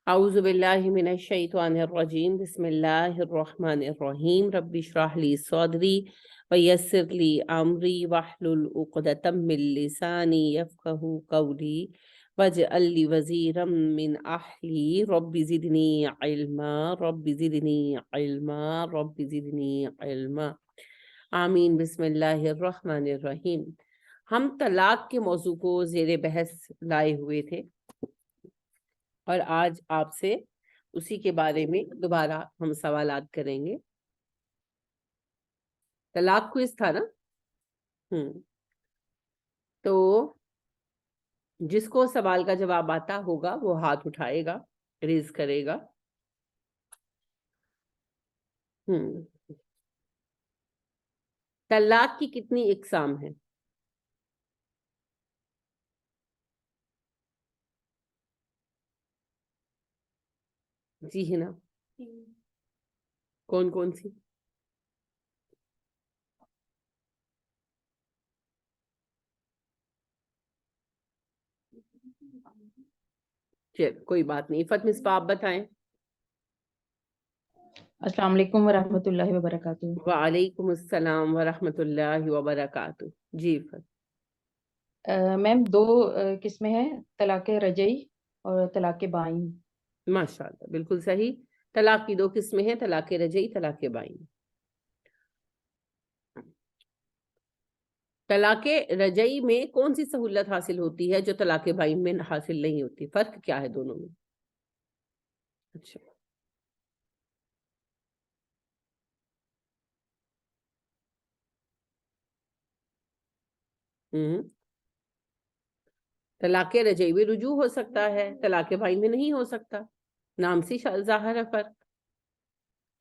اعوذ باللہ من الشیطان الرجیم بسم اللہ الرحمن الرحیم رب اشرح لی صدری ویسر لی امری واحلل عقدۃ من لسانی یفقہوا قولی واجعل لی وزیرا من اہلی رب زدنی علما رب زدنی علما رب زدنی علما آمین۔ بسم اللہ الرحمن الرحیم۔ ہم طلاق کے موضوع کو زیر بحث لائے ہوئے تھے اور آج آپ سے اسی کے بارے میں دوبارہ ہم سوالات کریں گے۔ طلاق کوئز تھا نا؟ تو جس کو سوال کا جواب آتا ہوگا وہ ہاتھ اٹھائے گا، ریز کرے گا۔ طلاق کی کتنی اقسام ہیں؟ جی ہے نا، کون کون سی؟ چل کوئی بات نہیں، فتح مصباح آپ بتائیں۔ السلام علیکم ورحمۃ اللہ وبرکاتہ۔ وعلیکم السلام ورحمۃ اللہ وبرکاتہ۔ جی فتح۔ میم دو قسمیں ہیں، طلاق رجعی اور طلاق بائن۔ ماشاء اللہ، بالکل صحیح۔ طلاق کی دو قسمیں ہیں، طلاق رجعی، طلاق بائن۔ طلاق رجعی میں کون سی سہولت حاصل ہوتی ہے جو طلاق بائن میں حاصل نہیں ہوتی؟ فرق کیا ہے دونوں میں؟ اچھا، طلاق رجعی میں رجوع ہو سکتا ہے، طلاق بائن میں نہیں ہو سکتا، نام سے ظاہر ہے فرق۔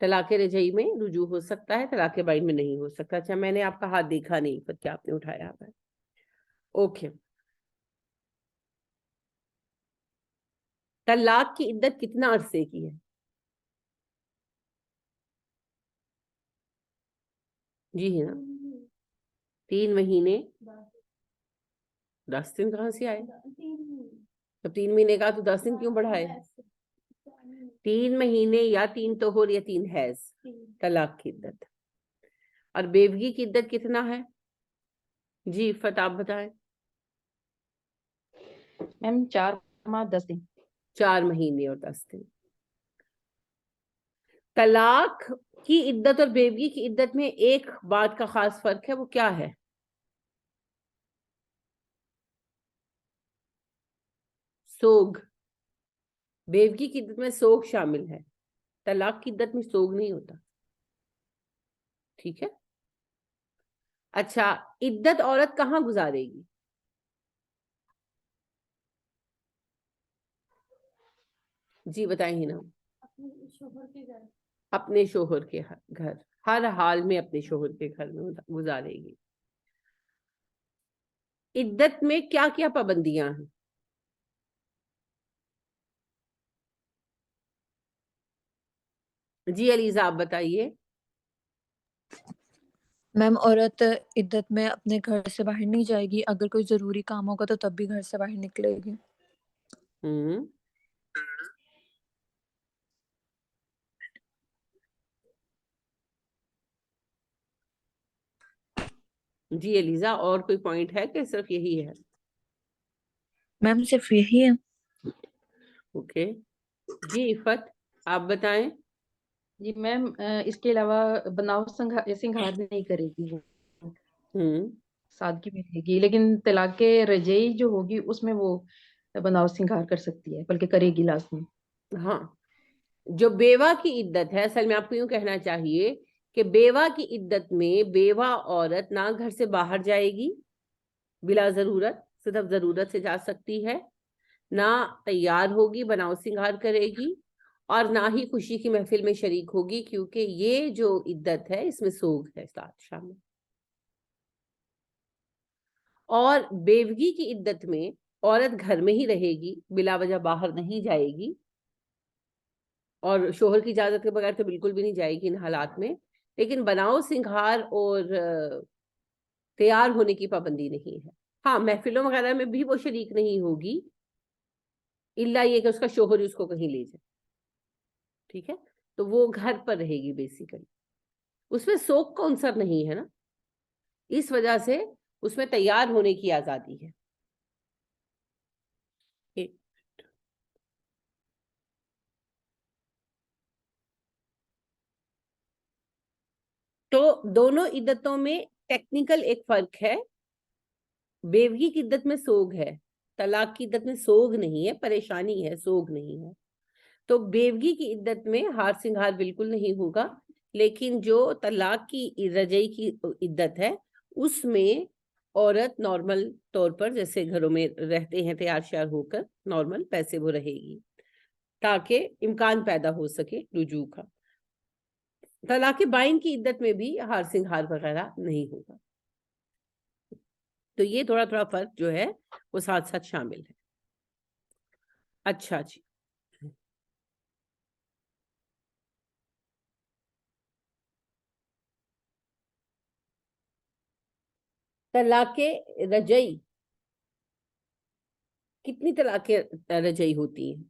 طلاق رجعی میں رجوع ہو سکتا ہے، طلاق بائن میں نہیں ہو سکتا۔ اچھا، میں نے آپ کا ہاتھ دیکھا نہیں، پھر کیا آپ نے اٹھایا ہے؟ اوکے۔ طلاق کی عدت کتنا عرصے کی ہے؟ جی ہے نا، 3 مہینے 10 دن کہاں سے آئے؟ جب 3 مہینے کا تو 10 دن کیوں بڑھائے؟ 3 مہینے یا 3 طہور یا 3 حیض طلاق کی عدت۔ اور بیوگی کی عدت کتنا ہے؟ جی فتح آپ بتائیں۔ میم 4 ماہ 10 دن۔ 4 مہینے اور 10 دن۔ طلاق کی عدت اور بیوگی کی عدت میں ایک بات کا خاص فرق ہے، وہ کیا ہے؟ سوگ۔ بیوگی کی عدت میں سوگ شامل ہے، طلاق کی عدت میں سوگ نہیں ہوتا، ٹھیک ہے؟ اچھا، عدت عورت کہاں گزارے گی؟ جی بتائیں ہی نا۔ اپنے شوہر کے گھر، ہر حال میں اپنے شوہر کے گھر میں گزارے گی۔ عدت میں کیا کیا پابندیاں ہیں؟ جی علیزہ آپ بتائیے۔ میم عورت عدت میں اپنے گھر سے باہر نہیں جائے گی، اگر کوئی ضروری کام ہوگا تو تب بھی گھر سے باہر نکلے گی۔ جی علیزہ اور کوئی پوائنٹ ہے کہ صرف یہی ہے؟ میم صرف یہی ہے۔ اوکے، جی عفت آپ بتائیں۔ جی میم اس کے علاوہ بناؤ سنگھار نہیں کرے گی، وہ سادگی میں رہے گی، لیکن طلاق رجعی جو ہوگی اس میں وہ بناؤ سنگھار کر سکتی ہے، بلکہ کرے گی لازمی۔ ہاں، جو بیوہ کی عدت ہے، اصل میں آپ کو یوں کہنا چاہیے کہ بیوہ کی عدت میں بیوہ عورت نہ گھر سے باہر جائے گی بلا ضرورت، صرف ضرورت سے جا سکتی ہے، نہ تیار ہوگی بناؤ سنگھار کرے گی، اور نہ ہی خوشی کی محفل میں شریک ہوگی، کیونکہ یہ جو عدت ہے اس میں سوگ ہے ساتھ شامل۔ اور بیوگی کی عدت میں عورت گھر میں ہی رہے گی، بلا وجہ باہر نہیں جائے گی، اور شوہر کی اجازت کے بغیر تو بالکل بھی نہیں جائے گی ان حالات میں، لیکن بناؤ سنگھار اور تیار ہونے کی پابندی نہیں ہے۔ ہاں، محفلوں وغیرہ میں بھی وہ شریک نہیں ہوگی، الا یہ کہ اس کا شوہر ہی اس کو کہیں لے جائے، ٹھیک ہے، تو وہ گھر پر رہے گی بیسیکلی. اس میں سوگ کا عنصر نہیں ہے نا، اس وجہ سے اس میں تیار ہونے کی آزادی ہے. تو دونوں عدتوں میں ٹیکنیکل ایک فرق ہے. بیوگی کی عدت میں سوگ ہے، طلاق کی عدت میں سوگ نہیں ہے، پریشانی ہے، سوگ نہیں ہے. تو بیوگی کی عدت میں ہار سنگھار بالکل نہیں ہوگا، لیکن جو طلاق کی رجعی کی عدت ہے اس میں عورت نارمل طور پر جیسے گھروں میں رہتے ہیں تیار شیار ہو کر نارمل پیسے وہ رہے گی تاکہ امکان پیدا ہو سکے رجوع کا. طلاق بائن کی عدت میں بھی ہار سنگھار وغیرہ نہیں ہوگا. تو یہ تھوڑا تھوڑا فرق جو ہے وہ ساتھ ساتھ شامل ہے. اچھا جی، طلاق رجعی کتنی طلاقیں رجعی ہوتی ہیں؟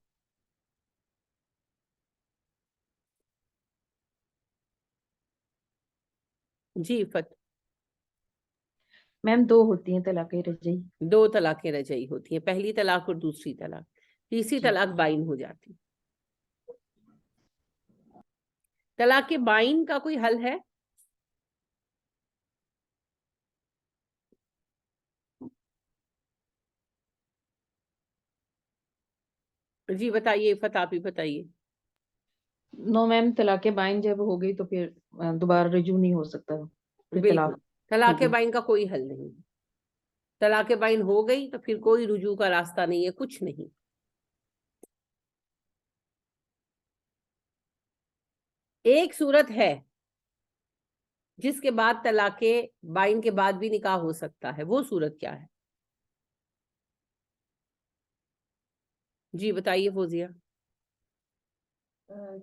جی فتح. میم 2 ہوتی ہیں طلاق رجعی. 2 طلاقیں رجعی ہوتی ہیں، پہلی طلاق اور دوسری طلاق. تیسری جی. طلاق بائن ہو جاتی. طلاق بائن کا کوئی حل ہے؟ جی بتائیے فتح، آپ ہی بتائیے. نو میم، طلاق بائن جب ہو گئی تو پھر دوبارہ رجوع نہیں ہو سکتا، پھر بالکل، طلاق طلاق ہوگی. بائن کا کوئی حل نہیں. طلاق بائن ہو گئی تو پھر کوئی رجوع کا راستہ نہیں ہے، کچھ نہیں. ایک صورت ہے جس کے بعد طلاق بائن کے بعد بھی نکاح ہو سکتا ہے، وہ صورت کیا ہے؟ جی بتائیے فوزیہ.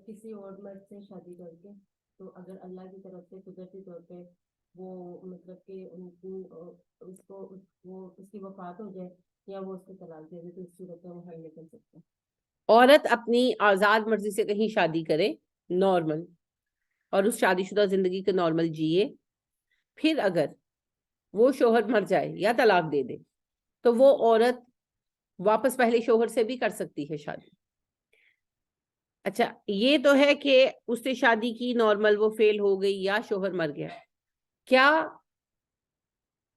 کسی اور مرد سے شادی کر کے، تو اگر اللہ کی طرف سے قدرتی طور پہ وہ مطلب کہ اس کی وفات ہو جائے یا وہ اس کو طلاق دے دے تو اس صورت میں وہ حل نکل سکتا ہے. عورت اپنی آزاد مرضی سے کہیں شادی کرے نارمل، اور اس شادی شدہ زندگی کے نارمل جیے، پھر اگر وہ شوہر مر جائے یا طلاق دے دے تو وہ عورت واپس پہلے شوہر سے بھی کر سکتی ہے شادی. اچھا یہ تو ہے کہ اس نے شادی کی نارمل، وہ فیل ہو گئی یا شوہر مر گیا. کیا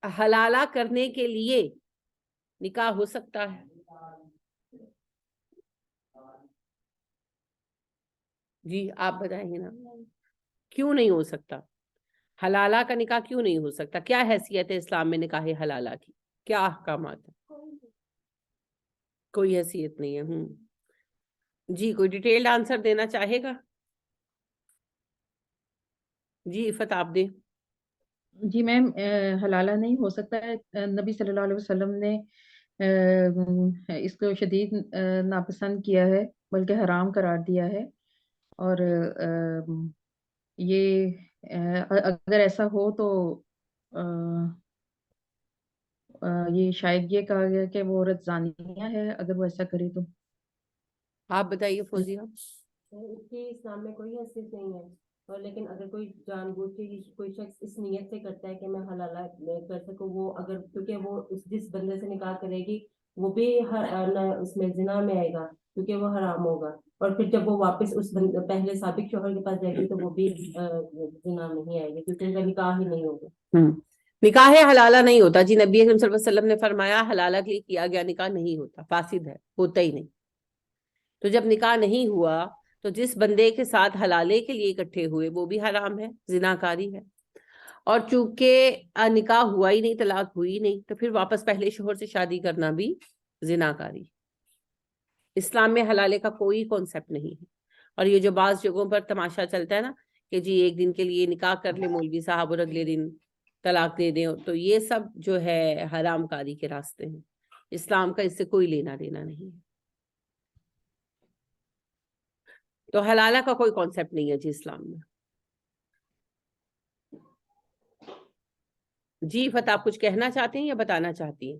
حلالہ کرنے کے لیے نکاح ہو سکتا ہے؟ جی آپ بتائیں نا، کیوں نہیں ہو سکتا؟ حلالہ کا نکاح کیوں نہیں ہو سکتا؟ کیا حیثیت ہے اسلام میں نکاح حلالہ کی؟ کیا احکامات ہیں؟ کوئی حیثیت نہیں ہے. جی کوئی ڈیٹیلڈ آنسر دینا چاہے گا؟ جی فتح آپ دے. جی میم، حلالہ نہیں ہو سکتا ہے. نبی صلی اللہ علیہ وسلم نے اس کو شدید ناپسند کیا ہے، بلکہ حرام قرار دیا ہے. اور یہ اگر ایسا ہو تو یہ شاید یہ کہا گیا کہ وہ عورت زانیہ ہے اگر وہ ایسا کرے تو. آپ بتائیے فوزیہ. اس کی اسلام میں کوئی حیثیت نہیں ہے، اور لیکن اگر کوئی جان بوجھ کے کوئی شخص اس نیت سے کرتا ہے کہ میں حلالہ کر سکوں، وہ اگر کیونکہ وہ جس بندے سے نکاح کرے گی وہ بھی اس میں زنا میں آئے گا کیونکہ وہ حرام ہوگا، اور پھر جب وہ واپس اس پہلے سابق شوہر کے پاس جائے گی تو وہ بھی زنا میں ہی آئے گی کیونکہ ان کا نکاح ہی نہیں ہوگا. نکاح حلالہ نہیں ہوتا جی. نبی اکرم صلی اللہ علیہ وسلم نے فرمایا حلالہ کے لیے کیا گیا نکاح نہیں ہوتا، فاسد ہے، ہوتا ہی نہیں. تو جب نکاح نہیں ہوا تو جس بندے کے ساتھ حلالے کے لیے اکٹھے ہوئے وہ بھی حرام ہے، زناکاری ہے. اور چونکہ نکاح ہوا ہی نہیں، طلاق ہوئی نہیں، تو پھر واپس پہلے شوہر سے شادی کرنا بھی زناکاری. اسلام میں حلالے کا کوئی کانسیپٹ نہیں ہے. اور یہ جو بعض جگہوں پر تماشا چلتا ہے نا کہ جی ایک دن کے لیے نکاح کر لے مولوی صاحب اور اگلے دن طلاق دے دیں، تو یہ سب جو ہے حرام کاری کے راستے ہیں. اسلام کا اس سے کوئی لینا دینا نہیں ہے. تو حلالہ کا کوئی کانسیپٹ نہیں ہے جی اسلام میں. جی فتح آپ کچھ کہنا چاہتے ہیں یا بتانا چاہتی ہیں؟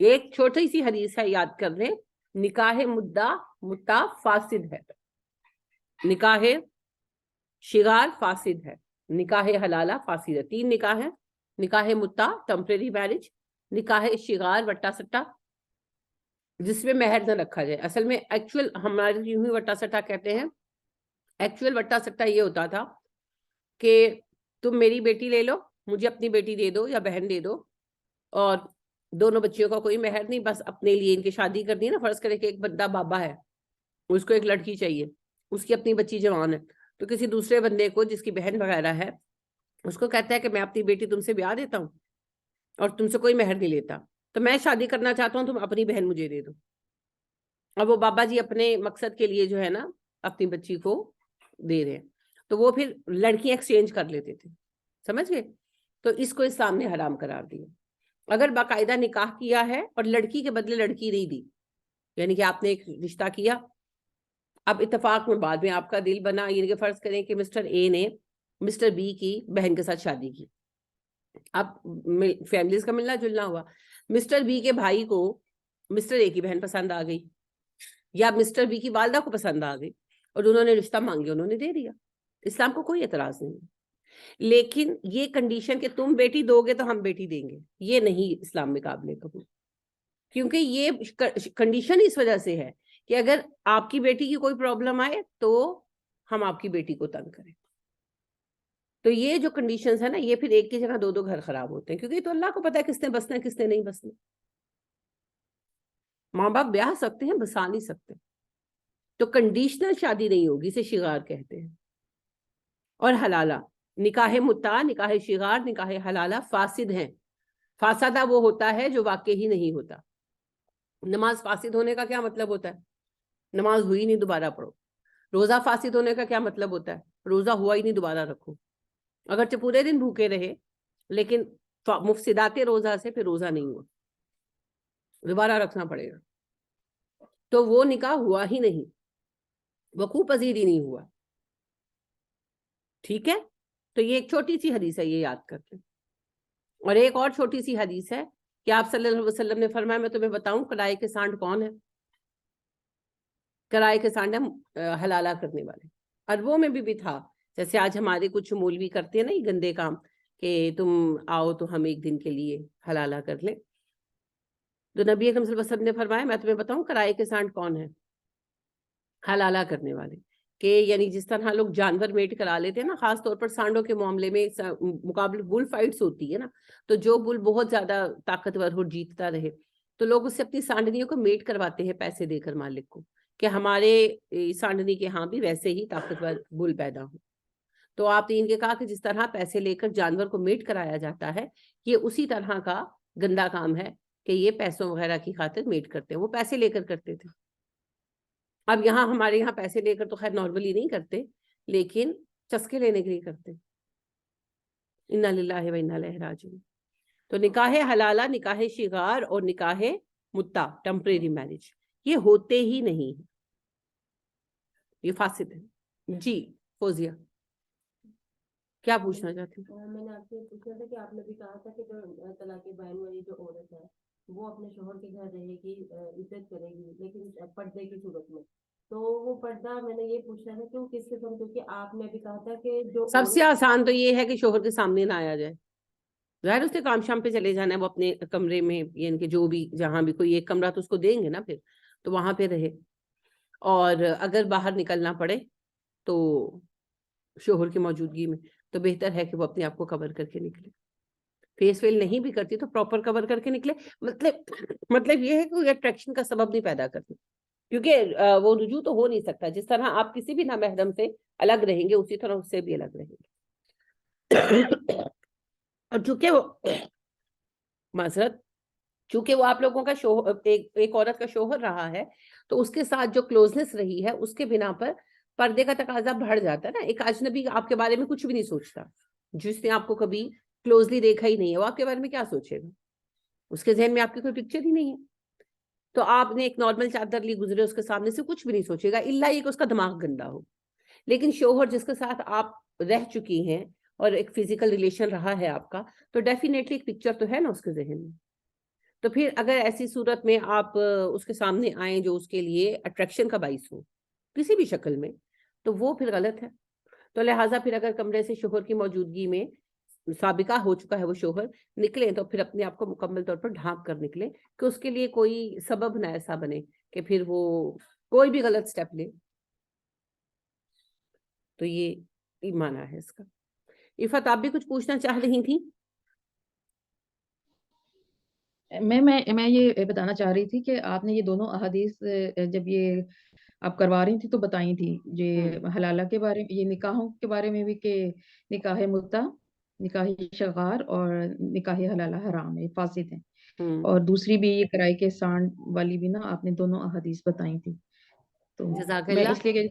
ایک چھوٹی سی حدیث ہے، یاد کر لیں، نکاح متا فاسد ہے، نکاح شغار فاسد ہے، نکاح حلالہ فاسد ہے. 3 نکاح ہیں، نکاح متا ٹیمپریری میرج، نکاح شغار وٹا سٹا جس میں مہر نہ رکھا جائے. اصل میں ایکچوئل ہمارے یوں ہی وٹا سٹا کہتے ہیں، ایکچوئل وٹا سٹا یہ ہوتا تھا کہ تم میری بیٹی لے لو، مجھے اپنی بیٹی دے دو یا بہن دے دو، اور دونوں بچیوں کا کوئی مہر نہیں، بس اپنے لیے ان کی شادی کرنی ہے نا. فرض کرے کہ ایک بندہ بابا ہے، اس کو ایک لڑکی چاہیے، اس کی اپنی بچی جوان ہے، تو کسی دوسرے بندے کو جس کی بہن وغیرہ ہے اس کو کہتا ہے کہ میں اپنی بیٹی تم سے بیاہ دیتا ہوں اور تم سے کوئی مہر نہیں لیتا، تو میں شادی کرنا چاہتا ہوں، تم اپنی بہن مجھے دے دو. اور وہ بابا جی اپنے مقصد کے لیے جو ہے نا اپنی بچی کو دے رہے ہیں، تو وہ پھر لڑکیاں ایکسچینج کر لیتے تھے، سمجھ گئے؟ تو اس کو اسلام نے حرام قرار دیا. اگر باقاعدہ نکاح کیا ہے اور لڑکی کے بدلے لڑکی نہیں دی، یعنی کہ آپ نے ایک رشتہ کیا، اب اتفاق میں بعد میں آپ کا دل بنا، یعنی کہ فرض کریں کہ مسٹر اے نے مسٹر بی کی بہن کے ساتھ شادی کی، اب فیملیز کا ملنا جلنا ہوا، مسٹر بی کے بھائی کو مسٹر اے کی بہن پسند آ گئی یا مسٹر بی کی والدہ کو پسند آ گئی اور انہوں نے رشتہ مانگے، انہوں نے دے دیا، اسلام کو کوئی اعتراض نہیں. لیکن یہ کنڈیشن کہ تم بیٹی دو گے تو ہم بیٹی دیں گے، یہ نہیں اسلام میں قابل قبول، کیونکہ یہ کنڈیشن اس وجہ سے ہے کہ اگر آپ کی بیٹی کی کوئی پرابلم آئے تو ہم آپ کی بیٹی کو تنگ کریں. تو یہ جو کنڈیشنز ہے نا، یہ پھر ایک کی جگہ 2 گھر خراب ہوتے ہیں، کیونکہ یہ تو اللہ کو پتا ہے کس نے بسنا ہے کس نے نہیں بسنا. ماں باپ بیاہ سکتے ہیں، بسا نہیں سکتے. تو کنڈیشنل شادی نہیں ہوگی، اسے شغار کہتے ہیں. اور حلالہ، نکاح متا، نکاح شغار، نکاح حلالہ فاسد ہیں. فاسدہ وہ ہوتا ہے جو واقع ہی نہیں ہوتا. نماز فاسد ہونے کا کیا مطلب ہوتا ہے؟ نماز ہوئی نہیں، دوبارہ پڑھو. روزہ فاسد ہونے کا کیا مطلب ہوتا ہے؟ روزہ ہوا ہی نہیں، دوبارہ رکھو. اگرچہ پورے دن بھوکے رہے لیکن مفسدات روزہ سے پھر روزہ نہیں ہوا، دوبارہ رکھنا پڑے گا. تو وہ نکاح ہوا ہی نہیں، وقوع پذیر ہی نہیں ہوا. ٹھیک ہے؟ تو یہ ایک چھوٹی سی حدیث ہے، یہ یاد کرتے. اور ایک اور چھوٹی سی حدیث ہے کہ آپ صلی اللہ علیہ وسلم نے فرمایا، میں تمہیں بتاؤں کرائے کے سانڈ کون ہے؟ کرائے کے سانڈ ہے حلالہ کرنے والے. عربوں میں بھی تھا، جیسے آج ہمارے کچھ مولوی کرتے ہیں نا یہ گندے کام کہ تم آؤ تو ہم ایک دن کے لیے حلالہ کر لیں. تو نبی اکرم صلی اللہ علیہ وسلم نے فرمایا، میں تمہیں بتاؤں کرائے کے سانڈ کون ہے؟ حلالہ کرنے والے. کہ یعنی جس طرح لوگ جانور میٹ کرا لیتے ہیں نا، خاص طور پر سانڈوں کے معاملے میں مقابل بل فائٹس ہوتی ہے نا، تو جو بل بہت زیادہ طاقتور ہو جیتتا رہے تو لوگ اس سے اپنی سانڈنیوں کو میٹ کرواتے ہیں پیسے دے کر مالک کو، کہ ہمارے سانڈنی کے ہاں بھی ویسے ہی طاقتور بل پیدا ہو. تو آپ نے ان کے کہا کہ جس طرح پیسے لے کر جانور کو میٹ کرایا جاتا ہے، یہ اسی طرح کا گندا کام ہے کہ یہ پیسوں وغیرہ کی خاطر میٹ کرتے ہیں. وہ پیسے لے کر کرتے تھے. اب یہاں ہمارے یہاں پیسے لے کر تو خیر نارملی نہیں کرتے، لیکن چسکے لینے کے لیے کرتے. انا للہ و انا الیہ راجعون. تو نکاح حلالہ، نکاح شغار اور نکاح متا ٹیمپریری میرج یہ ہوتے ہی نہیں ہیں، یہ فاسد ہے. جی فوزیہ کیا پوچھنا چاہتی ہیں؟ میں نے آپ سے پوچھا تھا کہ آپ نے بھی کہا تھا کہ جو طلاق بین والی جو عورت ہے وہ اپنے شوہر کے گھر رہے گی، عزت کرے گی، لیکن پردے کی صورت میں. تو وہ پردہ میں نے یہ پوچھا تھا کہ کس قسم، کیونکہ آپ نے بھی کہا تھا کہ جو سب سے آسان تو یہ ہے کہ شوہر کے سامنے نہ آیا جائے. ظاہر اس نے کام شام پہ چلے جانا ہے، وہ اپنے کمرے میں یعنی کہ جو بھی جہاں بھی کوئی ایک کمرہ تو اس کو دیں گے نا پھر، تو وہاں پہ رہے. اور اگر باہر نکلنا پڑے تو شوہر کی موجودگی میں تو بہتر ہے کہ وہ اپنے آپ کو کور کر کے نکلے. فیس ویل نہیں بھی کرتی تو پراپر کور کر کے نکلے. مطلب یہ ہے کہ اٹریکشن کا سبب نہیں پیدا کرتی، کیونکہ وہ رجوع تو ہو نہیں سکتا. جس طرح آپ کسی بھی نامحرم سے الگ رہیں گے اسی طرح اس سے بھی الگ رہیں گے. اور چونکہ وہ معذرت، چونکہ وہ آپ لوگوں کا شوہر، ایک عورت کا شوہر رہا ہے، تو اس کے ساتھ جو کلوزنس رہی ہے اس کے بنا پر پردے کا تقاضا بڑھ جاتا ہے نا. ایک اجنبی آپ کے بارے میں کچھ بھی نہیں سوچتا، جس نے آپ کو کبھی کلوزلی دیکھا ہی نہیں ہے، وہ آپ کے بارے میں کیا سوچے گا؟ اس کے ذہن میں آپ کی کوئی پکچر ہی نہیں ہے. تو آپ نے ایک نارمل چادر لی گزرے اس کے سامنے سے، کچھ بھی نہیں سوچے گا الا یہ کہ اس کا دماغ گندا ہو. لیکن شوہر جس کے ساتھ آپ رہ چکی ہیں اور ایک فزیکل ریلیشن رہا ہے آپ کا، تو ڈیفینیٹلی ایک پکچر تو ہے نا اس کے ذہن میں. تو پھر اگر ایسی صورت میں آپ اس کے سامنے آئیں جو اس کے لیے اٹریکشن کا باعث ہو کسی بھی شکل میں، تو وہ پھر غلط ہے. تو لہٰذا پھر اگر کمرے سے شوہر کی موجودگی میں سابقہ ہو چکا ہے وہ شوہر نکلیں، تو پھر اپنے آپ کو مکمل طور پر ڈھانپ کر نکلیں کہ اس کے لیے کوئی سبب نہ ایسا بنے کہ پھر وہ کوئی بھی غلط سٹیپ لے. تو یہ معنی ہے اس کا. عفت آپ بھی کچھ پوچھنا چاہ رہی تھی؟ میں یہ بتانا چاہ رہی تھی کہ آپ نے یہ دونوں احادیث جب یہ آپ کروا رہی تھی تو بتائی تھی یہ حلالہ کے بارے میں، یہ نکاحوں کے بارے میں بھی کہ نکاح متع، نکاح شغار اور نکاح حلالہ حرام ہے، فاسد ہیں. اور دوسری بھی یہ کرائے کے سانڈ والی بھی نا آپ نے دونوں احادیث بتائی تھی. تو جزاک میں اللہ. اس لیے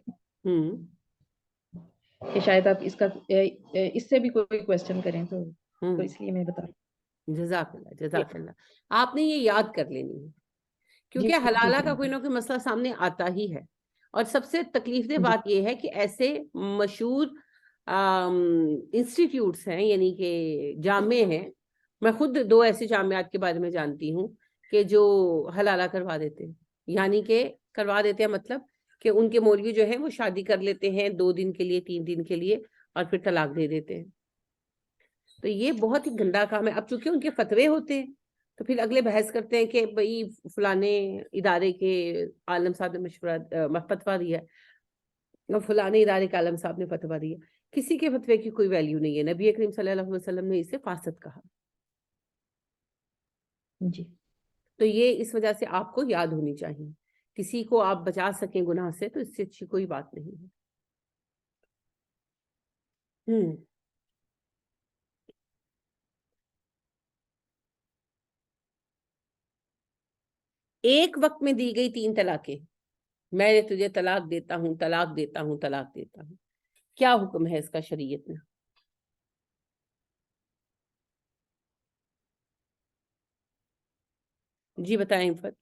کہ شاید آپ اس سے بھی کوئی کوشچن کریں تو اس لیے میں بتا. جزاک اللہ، جزاک اللہ. آپ نے یہ یاد کر لینی ہے کیونکہ جی حلالہ ٹھیک ہے. کا کوئی نہ کوئی مسئلہ سامنے آتا ہی ہے. اور سب سے تکلیف دہ بات یہ ہے کہ ایسے مشہور انسٹیٹیوٹس ہیں، یعنی کہ جامع ہیں، میں خود 2 ایسے جامعات کے بارے میں جانتی ہوں کہ جو حلالہ کروا دیتے ہیں. یعنی کہ کروا دیتے ہیں مطلب کہ ان کے مولوی جو ہیں وہ شادی کر لیتے ہیں 2 دن کے لیے، 3 دن کے لیے، اور پھر طلاق دے دیتے ہیں. تو یہ بہت ہی گندا کام ہے. اب چونکہ ان کے فتوے ہوتے ہیں تو پھر اگلے بحث کرتے ہیں کہ بھئی فلانے ادارے کے عالم صاحب نے فتویٰ دیا ہے، فلانے ادارے کے عالم صاحب نے فتویٰ دیا. کسی کے فتوے کی کوئی ویلیو نہیں ہے. نبی کریم صلی اللہ علیہ وسلم نے اسے فاسد کہا. جی. تو یہ اس وجہ سے آپ کو یاد ہونی چاہیے. کسی کو آپ بچا سکیں گناہ سے تو اس سے اچھی کوئی بات نہیں ہے. ایک وقت میں دی گئی 3 طلاقیں، میں نے تجھے طلاق دیتا ہوں، طلاق دیتا ہوں، طلاق دیتا ہوں، کیا حکم ہے اس کا شریعت میں؟ جی بتائیں عفت.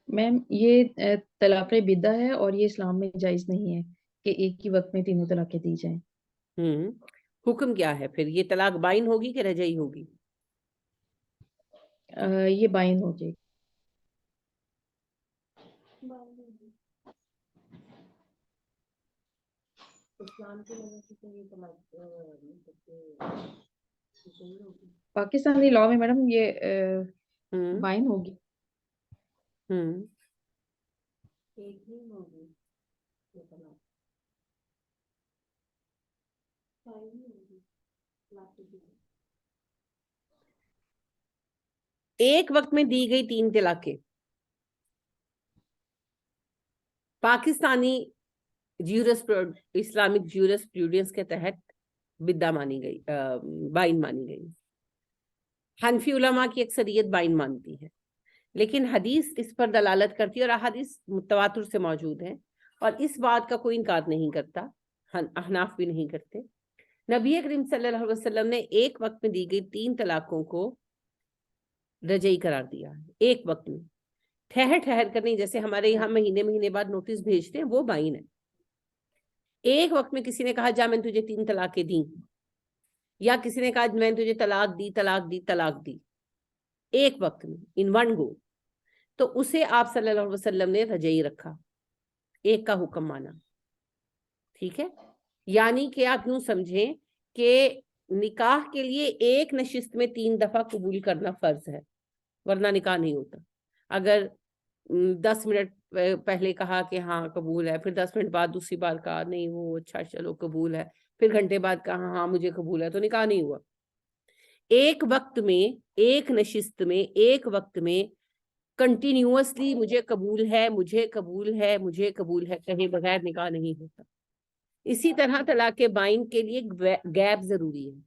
میم یہ طلاق بدعہ ہے اور یہ اسلام میں جائز نہیں ہے کہ ایک ہی وقت میں تینوں طلاقیں دی جائیں. حکم کیا ہے پھر؟ یہ طلاق بائن ہوگی کہ رجعی ہوگی؟ یہ بائن ہو جائے. پاکستانی لاء میں میڈم یہ بائن ہوگی. ایک وقت میں دی گئی 3 طلاقیں پاکستانی اسلامک جیورسپروڈنس کے تحت بدعہ مانی گئی، بائن مانی گئی. حنفی علماء کی اکثریت بائن مانتی ہے، لیکن حدیث اس پر دلالت کرتی ہے اور احادیث متواتر سے موجود ہیں اور اس بات کا کوئی انکار نہیں کرتا، احناف بھی نہیں کرتے. نبی کریم صلی اللہ علیہ وسلم نے ایک وقت میں دی گئی 3 طلاقوں کو رجعی قرار دیا ہے. ایک وقت میں ٹھہر کر نہیں، جیسے ہمارے یہاں مہینے بعد نوٹس بھیجتے ہیں، وہ بائن ہے. ایک وقت میں کسی نے کہا جا میں نے تجھے 3 طلاقیں دیں، یا کسی نے کہا میں نے تجھے طلاق دی ایک وقت میں، ان ون گو، تو اسے آپ صلی اللہ علیہ وسلم نے رجعی رکھا، ایک کا حکم مانا. ٹھیک ہے؟ یعنی کہ آپ یوں سمجھیں کہ نکاح کے لیے ایک نشست میں 3 دفعہ قبول کرنا فرض ہے، ورنہ نکاح نہیں ہوتا. اگر 10 منٹ پہلے کہا کہ ہاں قبول ہے، پھر 10 منٹ بعد دوسری بار کہا نہیں وہ اچھا چلو قبول ہے، پھر گھنٹے بعد کہا ہاں مجھے قبول ہے، تو نکاح نہیں ہوا. ایک وقت میں، ایک نشست میں، ایک وقت میں کنٹینیوسلی مجھے قبول ہے، مجھے قبول ہے، مجھے قبول ہے کہیں بغیر نکاح نہیں ہوتا. اسی طرح طلاق بائن کے لیے گیپ ضروری ہے،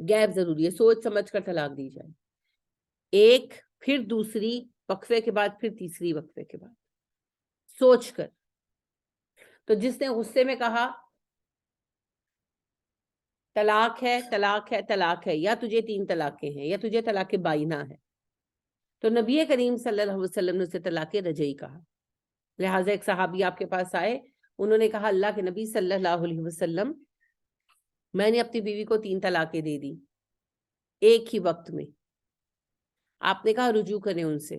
گیپ ضروری ہے، سوچ سمجھ کر طلاق دی جائے. ایک، پھر دوسری وقفے کے بعد، پھر تیسری وقفے کے بعد، سوچ کر. تو جس نے غصے میں کہا طلاق ہے طلاق ہے طلاق ہے، یا تجھے 3 طلاقیں ہیں یا تجھے طلاق بائنہ ہے، تو نبی کریم صلی اللہ علیہ وسلم نے اسے طلاق رجعی کہا. لہٰذا ایک صحابی آپ کے پاس آئے، انہوں نے کہا اللہ کے نبی صلی اللہ علیہ وسلم میں نے اپنی بیوی کو 3 طلاقیں دے دی ایک ہی وقت میں، آپ نے کہا رجوع کریں ان سے،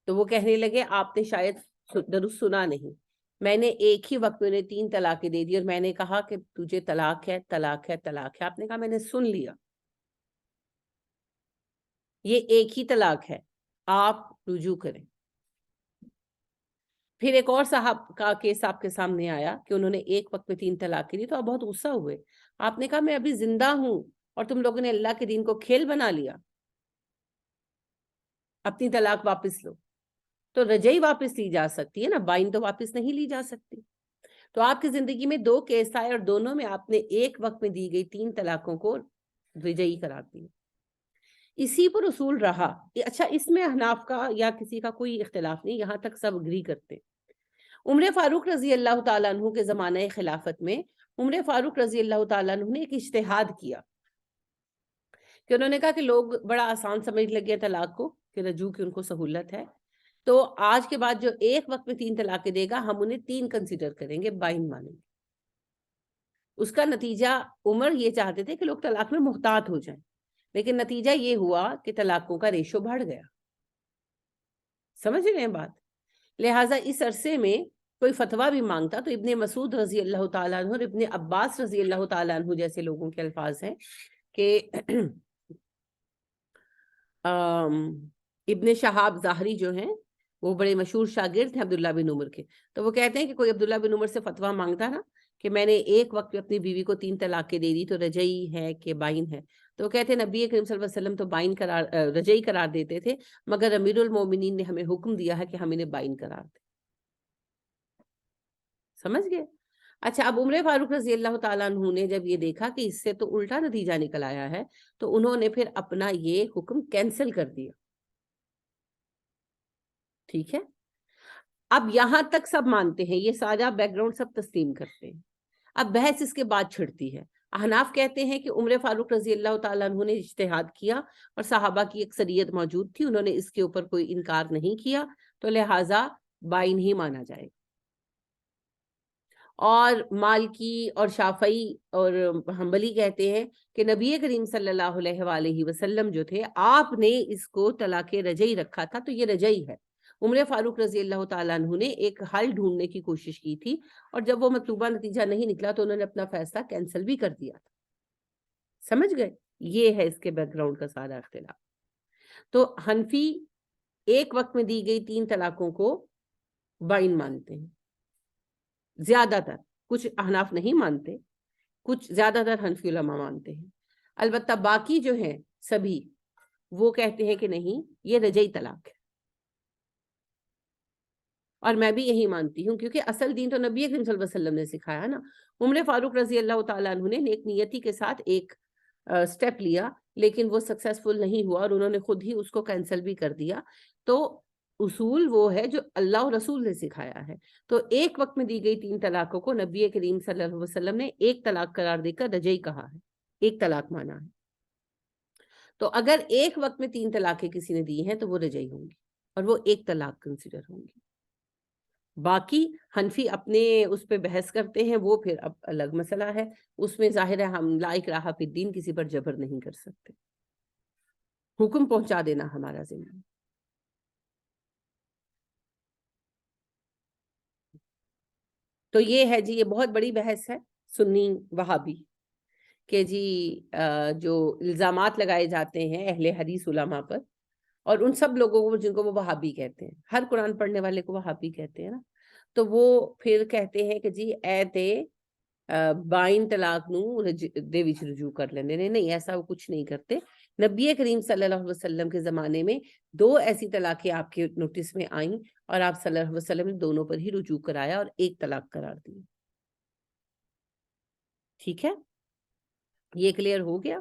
تو وہ کہنے لگے آپ نے شاید درست سنا نہیں، میں نے ایک ہی وقت میں انہیں 3 طلاقیں دے دی اور میں نے کہا کہ تجھے طلاق ہے، طلاق ہے، طلاق ہے. آپ نے کہا میں نے سن لیا، یہ ایک ہی طلاق ہے، آپ رجوع کریں. پھر ایک اور صاحب کا کیس آپ کے سامنے آیا کہ انہوں نے ایک وقت میں 3 طلاقیں دی، تو آپ بہت غصہ ہوئے. آپ نے کہا میں ابھی زندہ ہوں اور تم لوگوں نے اللہ کے دین کو کھیل بنا لیا، اپنی طلاق واپس لو. تو رجعی واپس لی جا سکتی ہے نا، بائن تو واپس نہیں لی جا سکتی. تو آپ کی زندگی میں 2 کیس آئے اور دونوں میں آپ نے ایک وقت میں دی گئی 3 طلاقوں کو رجعی قرار دیا. اسی پر اصول رہا. اچھا، اس میں احناف کا یا کسی کا کوئی اختلاف نہیں، یہاں تک سب اگری کرتے. عمر فاروق رضی اللہ تعالیٰ عنہ کے زمانہ خلافت میں عمر فاروق رضی اللہ تعالیٰ عنہ نے ایک اجتہاد کیا کہ انہوں نے کہا کہ لوگ بڑا آسان سمجھ لگے طلاق کو، کہ رجوع کی ان کو سہولت ہے، تو آج کے بعد جو ایک وقت میں 3 طلاقیں دے گا ہم انہیں 3 کنسیڈر کریں گے، بائن مانیں گے. اس کا نتیجہ عمر یہ چاہتے تھے کہ لوگ طلاق میں محتاط ہو جائیں، لیکن نتیجہ یہ ہوا کہ طلاقوں کا ریشو بڑھ گیا. سمجھ رہے ہیں بات؟ لہٰذا اس عرصے میں کوئی فتویٰ بھی مانگتا تو ابن مسعود رضی اللہ تعالیٰ عنہ اور ابن عباس رضی اللہ تعالیٰ عنہ جیسے لوگوں کے الفاظ ہیں کہ ابن شہاب ظاہری جو ہیں وہ بڑے مشہور شاگرد ہیں عبداللہ بن عمر کے، تو وہ کہتے ہیں کہ کوئی عبداللہ بن عمر سے فتویٰ مانگتا نا کہ میں نے ایک وقت میں اپنی بیوی کو 3 طلاقیں دے دی تو رجعی ہے کہ بائن ہے، تو وہ کہتے ہیں نبی کریم صلی اللہ علیہ وسلم تو رجعی قرار دیتے تھے، مگر امیر المومنین نے ہمیں حکم دیا ہے کہ ہم انہیں بائن قرار دیں. سمجھ گئے؟ اچھا، اب عمر فاروق رضی اللہ تعالیٰ عنہ نے جب یہ دیکھا کہ اس سے تو الٹا نتیجہ نکل آیا ہے، تو انہوں نے پھر اپنا یہ حکم کینسل کر دیا. ٹھیک ہے، اب یہاں تک سب مانتے ہیں، یہ سارا بیک گراؤنڈ سب تسلیم کرتے ہیں. اب بحث اس کے بعد چھڑتی ہے. احناف کہتے ہیں کہ عمر فاروق رضی اللہ تعالیٰ عنہ نے اجتہاد کیا اور صحابہ کی اکثریت موجود تھی، انہوں نے اس کے اوپر کوئی انکار نہیں کیا، تو لہٰذا بائن ہی مانا جائے گا. اور مالکی اور شافعی اور حنبلی کہتے ہیں کہ نبی کریم صلی اللہ علیہ وآلہ وسلم جو تھے، آپ نے اس کو طلاق رجعی رکھا تھا تو یہ رجعی ہے. عمر فاروق رضی اللہ تعالیٰ عنہ نے ایک حل ڈھونڈنے کی کوشش کی تھی، اور جب وہ مطلوبہ نتیجہ نہیں نکلا تو انہوں نے اپنا فیصلہ کینسل بھی کر دیا تھا. سمجھ گئے؟ یہ ہے اس کے بیک گراؤنڈ کا سارا اختلاف. تو حنفی ایک وقت میں دی گئی 3 طلاقوں کو بائن مانتے ہیں، زیادہ تر. کچھ احناف نہیں مانتے، کچھ زیادہ تر حنفی علماء مانتے ہیں. البتہ باقی جو ہیں سبھی وہ کہتے ہیں کہ نہیں، یہ رجعی طلاق ہے. اور میں بھی یہی مانتی ہوں، کیونکہ اصل دین تو نبی کریم صلی اللہ علیہ وسلم نے سکھایا نا. عمر فاروق رضی اللہ تعالیٰ عنہ نے نیک نیتی کے ساتھ ایک سٹیپ لیا، لیکن وہ سکسیسفل نہیں ہوا اور انہوں نے خود ہی اس کو کینسل بھی کر دیا. تو اصول وہ ہے جو اللہ اور رسول نے سکھایا ہے. تو ایک وقت میں دی گئی 3 طلاقوں کو نبی کریم صلی اللہ علیہ وسلم نے ایک طلاق قرار دے کر رجعی کہا ہے، ایک طلاق مانا ہے. تو اگر ایک وقت میں 3 طلاقیں کسی نے دی ہیں تو وہ رجعی ہوں گی اور وہ ایک طلاق کنسیڈر ہوں گی. باقی حنفی اپنے اس پہ بحث کرتے ہیں، وہ پھر اب الگ مسئلہ ہے. اس میں ظاہر ہے ہم لا اکراہ فی الدین، کسی پر جبر نہیں کر سکتے، حکم پہنچا دینا ہمارا ذمہ. تو یہ ہے جی، یہ بہت بڑی بحث ہے سنی وہابی کہ جی جو الزامات لگائے جاتے ہیں اہل حدیث علماء پر، اور ان سب لوگوں کو جن کو وہ وہابی کہتے ہیں، ہر قرآن پڑھنے والے کو وہابی کہتے ہیں نا، تو وہ پھر کہتے ہیں کہ جی اے تے بائن طلاق نو دے وچ رجوع کر لینے. نہیں، ایسا وہ کچھ نہیں کرتے. نبی کریم صلی اللہ علیہ وسلم کے زمانے میں 2 ایسی طلاقیں آپ کے نوٹس میں آئیں اور آپ صلی اللہ علیہ وسلم نے دونوں پر ہی رجوع کرایا اور ایک طلاق قرار دی. ٹھیک ہے، یہ کلیئر ہو گیا؟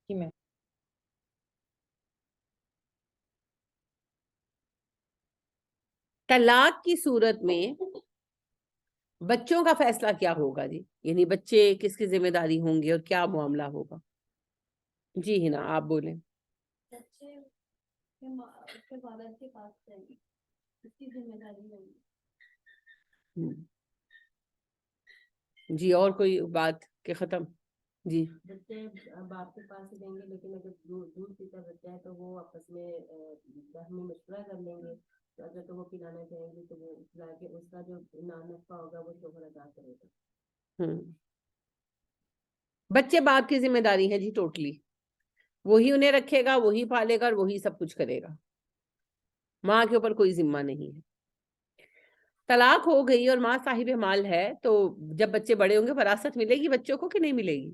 جی میم. طلاق کی صورت میں بچوں کا فیصلہ کیا ہوگا جی؟ یعنی بچے کس کی ذمہ داری ہوں گے اور کیا معاملہ ہوگا؟ جی ہنا آپ بولیں. بچے اس کے والد کے پاس جائیں گے، اس کی ذمہ داری ہوگی. جی اور کوئی بات کہ ختم؟ جی بچے باپ کے پاس ہی دیں گے، لیکن اگر دودھ پیتا بچہ ہے تو وہ آپس میں باہمی مشورہ کر لیں گے، تو اگر تو وہ پلانا چاہیں گے تو وہ پلا کے اس کا جو نفع ہوگا وہ شوہر ادا کرے گا۔ بچے باپ کی ذمہ داری ہے جی ٹوٹلی، وہی انہیں رکھے گا، وہی پالے گا اور وہی سب کچھ کرے گا، ماں کے اوپر کوئی ذمہ نہیں ہے۔ طلاق ہو گئی اور ماں صاحب مال ہے تو جب بچے بڑے ہوں گے وراثت ملے گی بچوں کو کہ نہیں ملے گی؟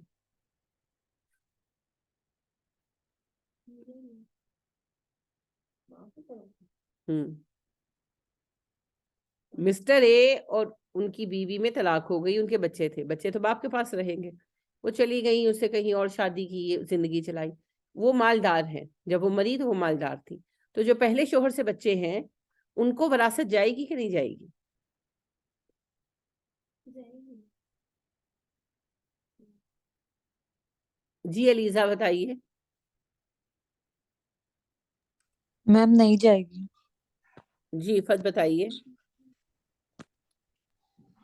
مسٹر اے اور ان کی بیوی میں طلاق ہو گئی، ان کے بچے تھے، بچے تو باپ کے پاس رہیں گے، وہ چلی گئی، اسے کہیں اور شادی کی، زندگی چلائی، وہ مالدار ہیں، جب وہ مری تو وہ مالدار تھی، تو جو پہلے شوہر سے بچے ہیں ان کو وراثت جائے گی کہ نہیں جائے گی؟ جی علیزہ بتائیے۔ میم نہیں جائے گی۔ جی فت بتائیے۔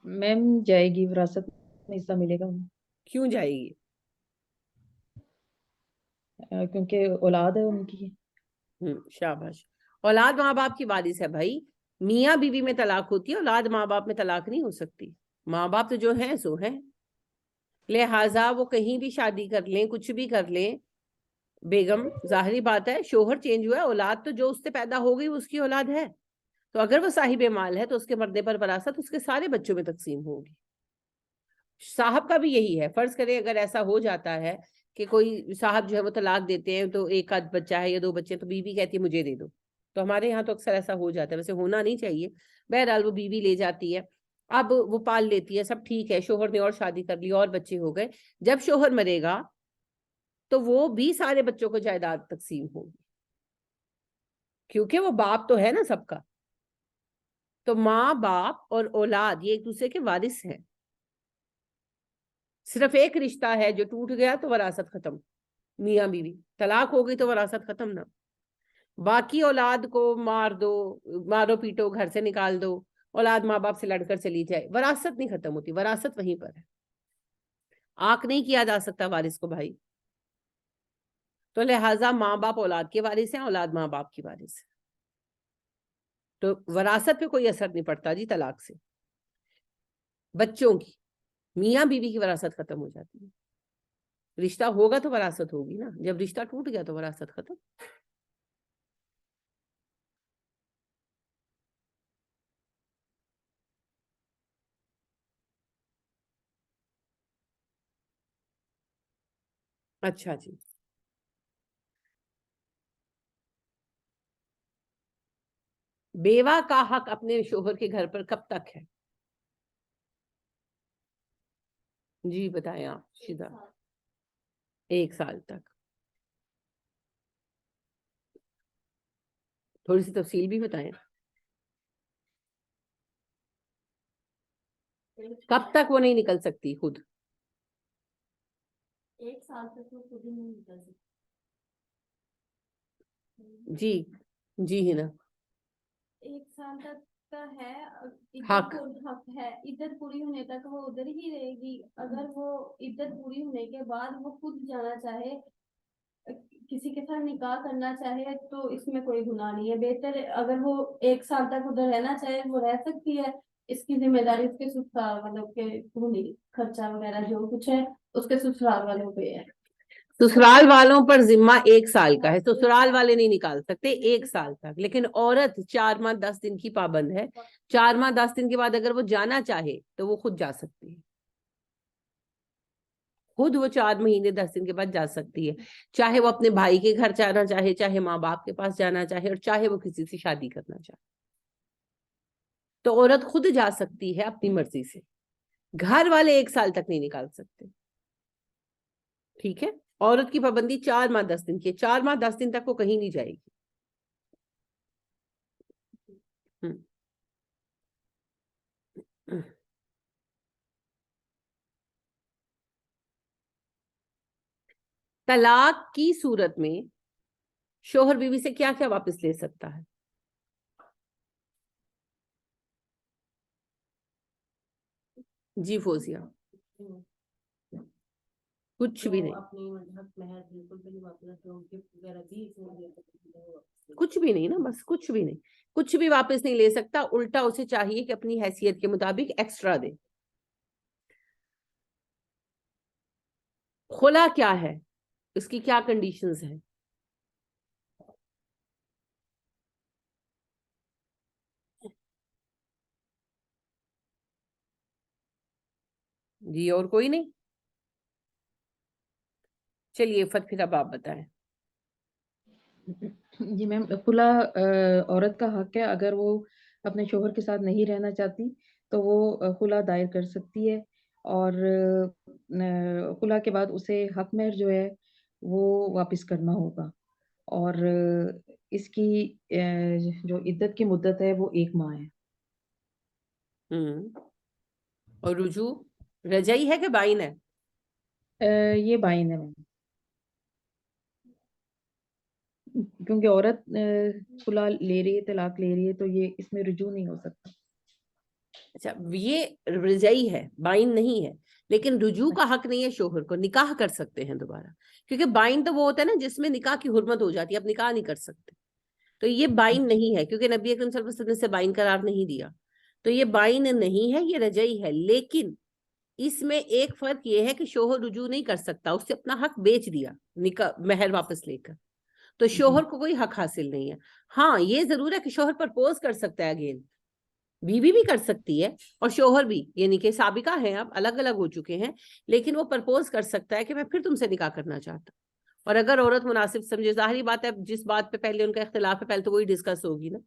میم جائے گی، وراثت میں حصہ ملے گا انہیں۔ کیوں جائے گی؟ کیونکہ اولاد ہے ان کی۔ شاباش، اولاد ماں باپ کی وارث ہے بھائی، میاں بیوی میں طلاق ہوتی ہے، اولاد ماں باپ میں طلاق نہیں ہو سکتی، ماں باپ تو جو ہیں سو ہیں، لہٰذا وہ کہیں بھی شادی کر لیں، کچھ بھی کر لیں، بیگم ظاہری بات ہے شوہر چینج ہوا ہے، اولاد تو جو اس سے پیدا ہو گئی اس کی اولاد ہے، تو اگر وہ صاحب مال ہے تو اس کے مرنے پر وراثت اس کے سارے بچوں میں تقسیم ہوگی۔ صاحب کا بھی یہی ہے، فرض کریں اگر ایسا ہو جاتا ہے کہ کوئی صاحب جو ہے وہ طلاق دیتے ہیں تو ایک آدھ بچہ ہے یا دو بچے، تو بیوی کہتی ہے مجھے دے دو، تو ہمارے یہاں تو اکثر ایسا ہو جاتا ہے، ویسے ہونا نہیں چاہیے، بہرحال وہ بیوی لے جاتی ہے، اب وہ پال لیتی ہے، سب ٹھیک ہے، شوہر نے اور شادی کر لی اور بچے ہو گئے، جب شوہر مرے گا تو وہ بھی سارے بچوں کو جائیداد تقسیم ہوگی، کیونکہ وہ باپ تو ہے نا سب کا، تو ماں باپ اور اولاد یہ ایک دوسرے کے وارث ہیں، صرف ایک رشتہ ہے جو ٹوٹ گیا تو وراثت ختم، میاں بیوی، طلاق ہو گئی تو وراثت ختم نا، باقی اولاد کو مار دو، مارو پیٹو، گھر سے نکال دو، اولاد ماں باپ سے لڑ کر چلی جائے، وراثت نہیں ختم ہوتی، وراثت وہیں پر ہے، آنکھ نہیں کیا جا سکتا وارث کو بھائی، تو لہٰذا ماں باپ اولاد کے وارث ہیں، اولاد ماں باپ کی وارث ہے، تو وراثت پہ کوئی اثر نہیں پڑتا جی طلاق سے، بچوں کی، میاں بیوی کی وراثت ختم ہو جاتی ہے، رشتہ ہوگا تو وراثت ہوگی نا، جب رشتہ ٹوٹ گیا تو وراثت ختم۔ اچھا جی، بیوہ کا حق اپنے شوہر کے گھر پر کب تک ہے؟ جی بتائیں آپ شدہ۔ 1 سال تک، تھوڑی سی تفصیل بھی بتائیں، کب تک وہ نہیں نکل سکتی خود؟ 1 سال تک تو خود ہی نہیں نکل سکتی۔ جی جی ہے نا، 1 سال تک کا ہے، حق حق ہے، عدت پوری ہونے تک وہ ادھر ہی رہے گی، اگر وہ عدت پوری ہونے کے بعد وہ خود جانا چاہے، کسی کے ساتھ نکاح کرنا چاہے تو اس میں کوئی گناہ نہیں ہے، بہتر ہے اگر وہ 1 سال تک ادھر رہنا چاہے وہ رہ سکتی ہے، اس کی ذمہ داری اس کے سسرال مطلب کہ خرچہ وغیرہ جو کچھ ہے اس کے سسرال والوں پہ ہے۔ سسرال والوں پر ذمہ 1 سال کا ہے، سسرال والے نہیں نکال سکتے 1 سال تک، لیکن عورت 4 ماہ 10 دن کی پابند ہے، 4 ماہ 10 دن کے بعد اگر وہ جانا چاہے تو وہ خود جا سکتی ہے، خود وہ 4 مہینے 10 دن کے بعد جا سکتی ہے، چاہے وہ اپنے بھائی کے گھر جانا چاہے، چاہے ماں باپ کے پاس جانا چاہے، اور چاہے وہ کسی سے شادی کرنا چاہے، تو عورت خود جا سکتی ہے اپنی مرضی سے، گھر والے 1 سال تک نہیں نکال سکتے، ٹھیک ہے؟ عورت کی پابندی 4 ماہ 10 دن کی، 4 ماہ 10 دن تک وہ کہیں نہیں جائے گی۔ طلاق کی صورت میں شوہر بیوی سے کیا کیا واپس لے سکتا ہے؟ جی فوزیہ۔ کچھ بھی تو نہیں، اپنی حق مہر بالکل بھی نہیں واپس، تو گفٹ وغیرہ دی اس نے واپس کچھ بھی نہیں نا، بس کچھ بھی نہیں، کچھ بھی واپس نہیں لے سکتا، الٹا اسے چاہیے کہ اپنی حیثیت کے مطابق ایکسٹرا دے۔ خلا کیا ہے، اس کی کیا کنڈیشنز ہیں؟ جی اور کوئی نہیں؟ چلیے پھر اب آپ بتائیں۔ جی میم، خلا عورت کا حق ہے، اگر وہ اپنے شوہر کے ساتھ نہیں رہنا چاہتی تو وہ خلا دائر کر سکتی ہے، اور خلا کے بعد اسے حق مہر جو ہے وہ واپس کرنا ہوگا، اور اس کی جو عدت کی مدت ہے وہ 1 ماہ ہے۔ اور رجوع رجعی ہے کہ بائن ہے؟ یہ بائن ہے میم، کیونکہ عورت خلا لے رہی ہے، طلاق لے رہی ہے، تو یہ اس میں رجوع نہیں ہو سکتا۔ اچھا، یہ رجعی ہے، بائن نہیں ہے، لیکن رجوع کا حق نہیں ہے شوہر کو، نکاح کر سکتے ہیں دوبارہ، کیونکہ بائن تو وہ ہوتا ہے نا جس میں نکاح کی حرمت ہو جاتی ہے، اب نکاح نہیں کر سکتے، تو یہ بائن نہیں ہے، کیونکہ نبی اکرم صلی اللہ علیہ وسلم نے سے بائن قرار نہیں دیا، تو یہ بائن نہیں ہے، یہ رجعی ہے۔ لیکن اس میں ایک فرق یہ ہے کہ شوہر رجوع نہیں کر سکتا، اس سے اپنا حق بیچ دیا نکاح مہر واپس لے کر، تو شوہر کو کوئی حق حاصل نہیں ہے۔ ہاں یہ ضرور ہے کہ شوہر پرپوز کر سکتا ہے، اگین بیوی بھی کر سکتی ہے اور شوہر بھی، یعنی کہ سابقہ ہیں، اب الگ الگ ہو چکے ہیں، لیکن وہ پرپوز کر سکتا ہے کہ میں پھر تم سے نکاح کرنا چاہتا ہوں، اور اگر عورت مناسب سمجھے، ظاہری بات ہے جس بات پہ پہلے ان کا اختلاف ہے پہلے تو وہی ڈسکس ہوگی نا،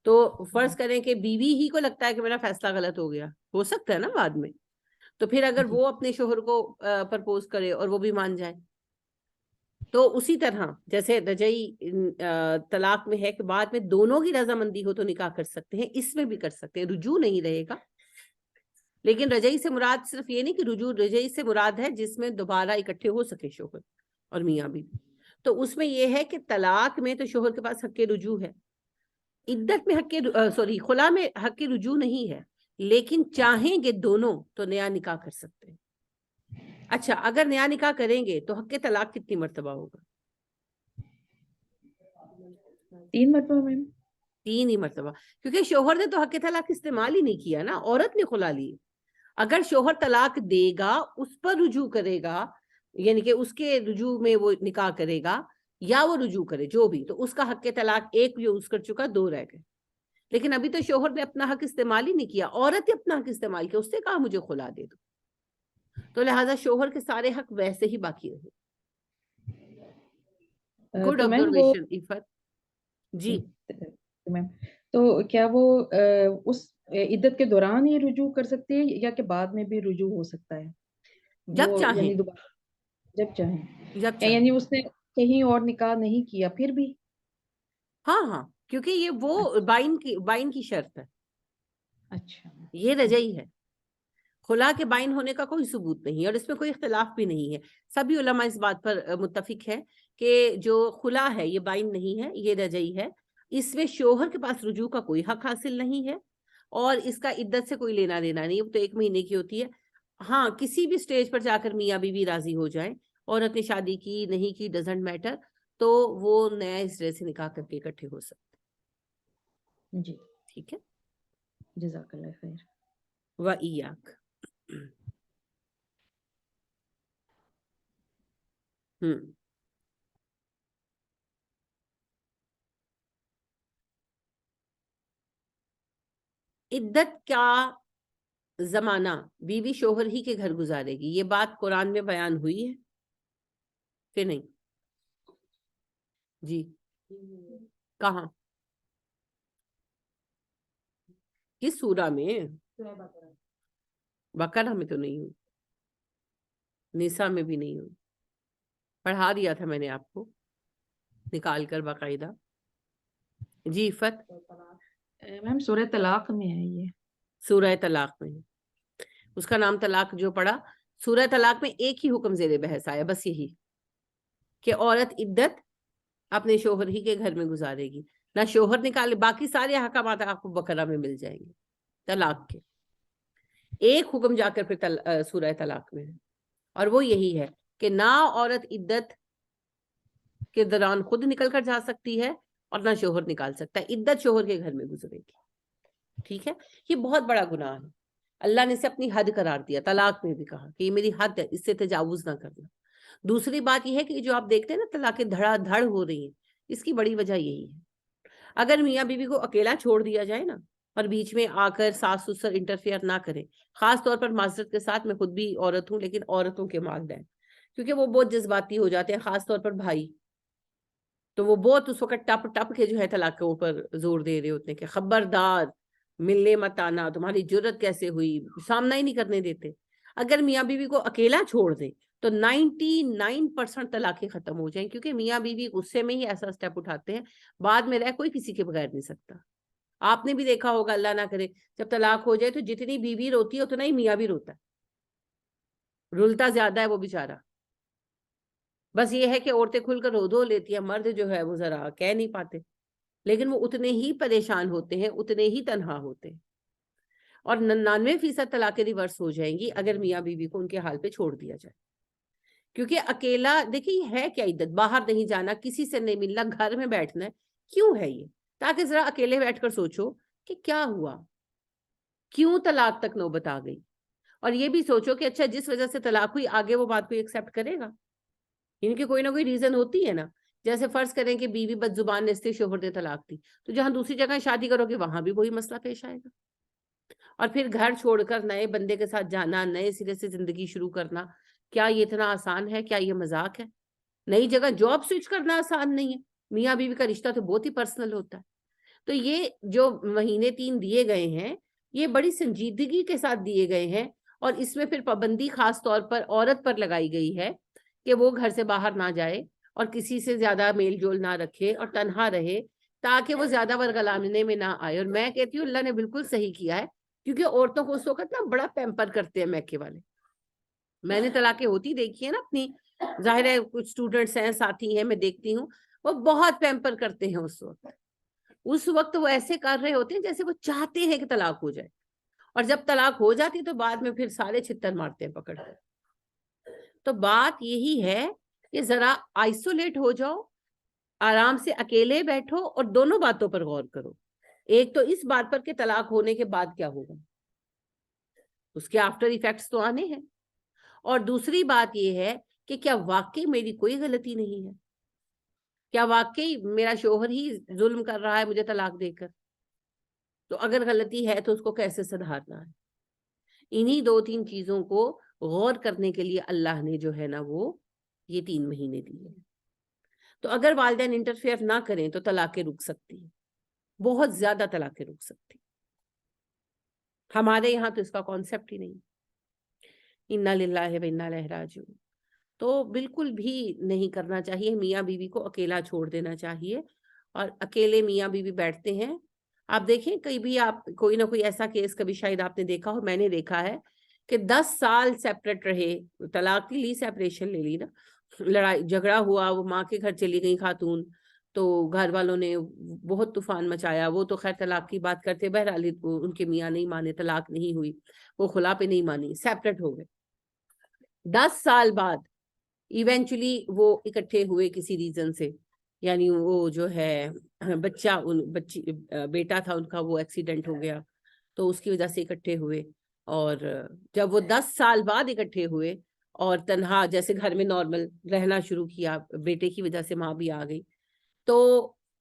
تو فرض کریں کہ بیوی ہی کو لگتا ہے کہ میرا فیصلہ غلط ہو گیا، ہو سکتا ہے نا بعد میں، تو پھر اگر وہ اپنے شوہر کو پرپوز کرے اور وہ بھی مان جائے، تو اسی طرح جیسے رجعی طلاق میں ہے کہ بعد میں دونوں کی رضامندی ہو تو نکاح کر سکتے ہیں، اس میں بھی کر سکتے ہیں، رجوع نہیں رہے گا۔ لیکن رجعی سے مراد صرف یہ نہیں کہ رجوع، رجعی سے مراد ہے جس میں دوبارہ اکٹھے ہو سکے شوہر اور میاں بیوی، تو اس میں یہ ہے کہ طلاق میں تو شوہر کے پاس حق رجوع ہے، عدت میں خلا میں حق رجوع نہیں ہے، لیکن چاہیں گے دونوں تو نیا نکاح کر سکتے ہیں۔ اچھا، اگر نیا نکاح کریں گے تو حق طلاق کتنی مرتبہ ہوگا؟ 3 مرتبہ میم۔ 3 ہی مرتبہ، کیونکہ شوہر نے تو حق طلاق استعمال ہی نہیں کیا نا، عورت نے خلا لی۔ اگر شوہر طلاق دے گا، اس پر رجوع کرے گا، یعنی کہ اس کے رجوع میں وہ نکاح کرے گا یا وہ رجوع کرے جو بھی، تو اس کا حق طلاق 1 یوز کر چکا، 2 رہ گئے۔ لیکن ابھی تو شوہر نے اپنا حق استعمال ہی نہیں کیا، عورت نے اپنا حق استعمال کیا، اس نے کہا مجھے خلا دے دو، تو لہٰذا شوہر کے سارے حق ویسے ہی باقی رہے۔ گڈ تو میم وہ آبزرویشن عفت جی۔ میم تو کیا وہ اس عدت کے دوران ہی رجوع کر سکتی ہے یا کہ بعد میں بھی رجوع ہو سکتا ہے؟ جب وہ چاہیں، یعنی دوبارہ جب چاہیں، جب چاہیں، یعنی اس نے کہیں اور نکاح نہیں کیا پھر بھی؟ ہاں ہاں، کیونکہ یہ وہ بائن کی شرط ہے، اچھا، یہ رجعی ہے۔ خلا کے بائن ہونے کا کوئی ثبوت نہیں ہے، اور اس میں کوئی اختلاف بھی نہیں ہے، سبھی علماء اس بات پر متفق ہے کہ جو خلا ہے یہ بائن نہیں ہے، یہ رجعی ہے، اس میں شوہر کے پاس رجوع کا کوئی حق حاصل نہیں ہے، اور اس کا عدت سے کوئی لینا دینا نہیں، وہ تو 1 مہینے کی ہوتی ہے۔ ہاں کسی بھی سٹیج پر جا کر میاں بیوی راضی ہو جائیں، عورت نے شادی کی نہیں کی ڈزنٹ میٹر، تو وہ نیا سرے سے نکاح کر کے اکٹھے ہو سکتے، جی ٹھیک ہے۔ جزاک اللہ خیر۔ وَإِيَّاكَ۔ عدت کا زمانہ بیوی شوہر ہی کے گھر گزارے گی، یہ بات قرآن میں بیان ہوئی ہے کہ نہیں؟ جی کہاں، کس سورہ میں؟ بقرہ میں تو نہیں ہوں، نساء میں بھی نہیں ہوں، پڑھا دیا تھا میں نے آپ کو نکال کر باقاعدہ۔ جی عفت، میم سورہ طلاق میں ہے یہ۔ سورہ طلاق میں، اس کا نام طلاق جو پڑھا، سورہ طلاق میں ایک ہی حکم زیر بحث آیا، بس یہی کہ عورت عدت اپنے شوہر ہی کے گھر میں گزارے گی، نہ شوہر نکالے، باقی سارے احکامات آپ کو بقرہ میں مل جائیں گے طلاق کے، ایک حکم جا کر پھر سورہ طلاق میں ہے، اور وہ یہی ہے کہ نہ عورت عدت کے دوران خود نکل کر جا سکتی ہے اور نہ شوہر نکال سکتا ہے، عدت شوہر کے گھر میں گزرے گی. ٹھیک ہے، یہ بہت بڑا گناہ ہے. اللہ نے اسے اپنی حد قرار دیا، طلاق میں بھی کہا کہ یہ میری حد ہے، اس سے تجاوز نہ کرنا. دوسری بات یہ ہے کہ جو آپ دیکھتے ہیں نا طلاقیں دھڑا دھڑ ہو رہی ہیں، اس کی بڑی وجہ یہی ہے. اگر میاں بیوی کو اکیلا چھوڑ دیا جائے نا، اور بیچ میں آ کر ساس سسر انٹرفیئر نہ کرے، خاص طور پر معذرت کے ساتھ، میں خود بھی عورت ہوں لیکن عورتوں کے والدین، کیونکہ وہ بہت جذباتی ہو جاتے ہیں، خاص طور پر بھائی، تو وہ بہت اس وقت ٹپ ٹپ کے جو ہے طلاق کے اوپر زور دے رہے ہوتے ہیں کہ خبردار ملنے مت آنا، تمہاری جرت کیسے ہوئی، سامنا ہی نہیں کرنے دیتے. اگر میاں بیوی کو اکیلا چھوڑ دیں تو 99% طلاقیں ختم ہو جائیں، کیونکہ میاں بیوی غصے میں ہی ایسا سٹیپ اٹھاتے ہیں، بعد میں رہ کوئی کسی کے بغیر نہیں سکتا. آپ نے بھی دیکھا ہوگا، اللہ نہ کرے جب طلاق ہو جائے تو جتنی بیوی روتی ہے اتنا ہی میاں بھی روتا ہے، رلتا زیادہ ہے وہ بیچارہ. بس یہ ہے کہ عورتیں کھل کر رو دھو لیتی ہیں، مرد جو ہے وہ ذرا کہہ نہیں پاتے، لیکن وہ اتنے ہی پریشان ہوتے ہیں، اتنے ہی تنہا ہوتے ہیں. اور 99% طلاقیں ریورس ہو جائیں گی اگر میاں بیوی کو ان کے حال پہ چھوڑ دیا جائے. کیونکہ اکیلا دیکھیے ہے کیا عدت، باہر نہیں جانا، کسی سے نہیں ملنا، گھر میں بیٹھنا ہے. کیوں ہے یہ؟ تاکہ ذرا اکیلے بیٹھ کر سوچو کہ کیا ہوا، کیوں طلاق تک نوبت آ گئی، اور یہ بھی سوچو کہ اچھا جس وجہ سے طلاق ہوئی آگے وہ بات کو ایکسیپٹ کرے گا. ان کی کوئی نہ کوئی ریزن ہوتی ہے نا. جیسے فرض کریں کہ بیوی بد زبان نے شوہر نے طلاق دی، تو جہاں دوسری جگہ شادی کرو گے وہاں بھی وہی مسئلہ پیش آئے گا. اور پھر گھر چھوڑ کر نئے بندے کے ساتھ جانا، نئے سرے سے زندگی شروع کرنا، کیا یہ اتنا آسان ہے؟ کیا یہ مذاق ہے؟ نئی جگہ جاب سوئچ کرنا آسان نہیں ہے. میاں بیوی کا رشتہ تو بہت ہی پرسنل ہوتا ہے. تو یہ جو مہینے 3 دیے گئے ہیں، یہ بڑی سنجیدگی کے ساتھ دیے گئے ہیں، اور اس میں پھر پابندی خاص طور پر عورت پر لگائی گئی ہے کہ وہ گھر سے باہر نہ جائے اور کسی سے زیادہ میل جول نہ رکھے اور تنہا رہے، تاکہ وہ زیادہ ورگلامنے میں نہ آئے. اور میں کہتی ہوں اللہ نے بالکل صحیح کیا ہے، کیونکہ عورتوں کو اس وقت نا بڑا پیمپر کرتے ہیں میکے والے. میں نے طلاقیں ہوتی دیکھی ہیں نا اپنی، ظاہر ہے کچھ اسٹوڈنٹس ہیں، ساتھی ہیں، میں دیکھتی ہوں وہ بہت پیمپر کرتے ہیں. اس وقت وہ ایسے کر رہے ہوتے ہیں جیسے وہ چاہتے ہیں کہ طلاق ہو جائے، اور جب طلاق ہو جاتی تو بعد میں پھر سارے چھتر مارتے ہیں پکڑ کر. تو بات یہی ہے کہ ذرا آئسولیٹ ہو جاؤ، آرام سے اکیلے بیٹھو اور دونوں باتوں پر غور کرو. ایک تو اس بات پر کہ طلاق ہونے کے بعد کیا ہوگا، اس کے آفٹر ایفیکٹس تو آنے ہیں، اور دوسری بات یہ ہے کہ کیا واقعی میری کوئی غلطی نہیں ہے، کیا واقعی میرا شوہر ہی ظلم کر رہا ہے مجھے طلاق دے کر. تو اگر غلطی ہے تو اس کو کیسے سدھارنا ہے. انہی 2-3 چیزوں کو غور کرنے کے لیے اللہ نے جو ہے نا وہ یہ 3 مہینے دیے ہیں. تو اگر والدین انٹرفیئر نہ کریں تو طلاقیں رک سکتی ہیں، بہت زیادہ طلاقیں رک سکتی. ہمارے یہاں تو اس کا کانسیپٹ ہی نہیں. انا للہ و انا الیہ راجعون. تو بالکل بھی نہیں کرنا چاہیے. میاں بیوی کو اکیلا چھوڑ دینا چاہیے، اور اکیلے میاں بیوی بیٹھتے ہیں. آپ دیکھیں کئی بھی آپ کوئی نہ کوئی ایسا کیس کبھی شاید آپ نے دیکھا ہو، میں نے دیکھا ہے کہ 10 سال سیپریٹ رہے، طلاق لی سیپریشن لے لی نا، لڑائی جھگڑا ہوا، وہ ماں کے گھر چلی گئی خاتون، تو گھر والوں نے بہت طوفان مچایا. وہ تو خیر طلاق کی بات کرتے، بہرحال ان کے میاں نہیں مانے، طلاق نہیں ہوئی، وہ خلا پہ نہیں مانی، سیپریٹ ہو گئے. 10 سال بعد ایونچولی وہ اکٹھے ہوئے کسی ریزن سے، یعنی وہ جو ہے بچی بیٹا تھا ان کا، وہ ایکسیڈنٹ ہو گیا تو اس کی وجہ سے اکٹھے ہوئے. اور جب وہ 10 سال بعد اکٹھے ہوئے اور تنہا جیسے گھر میں نارمل رہنا شروع کیا، بیٹے کی وجہ سے ماں بھی آ گئی، تو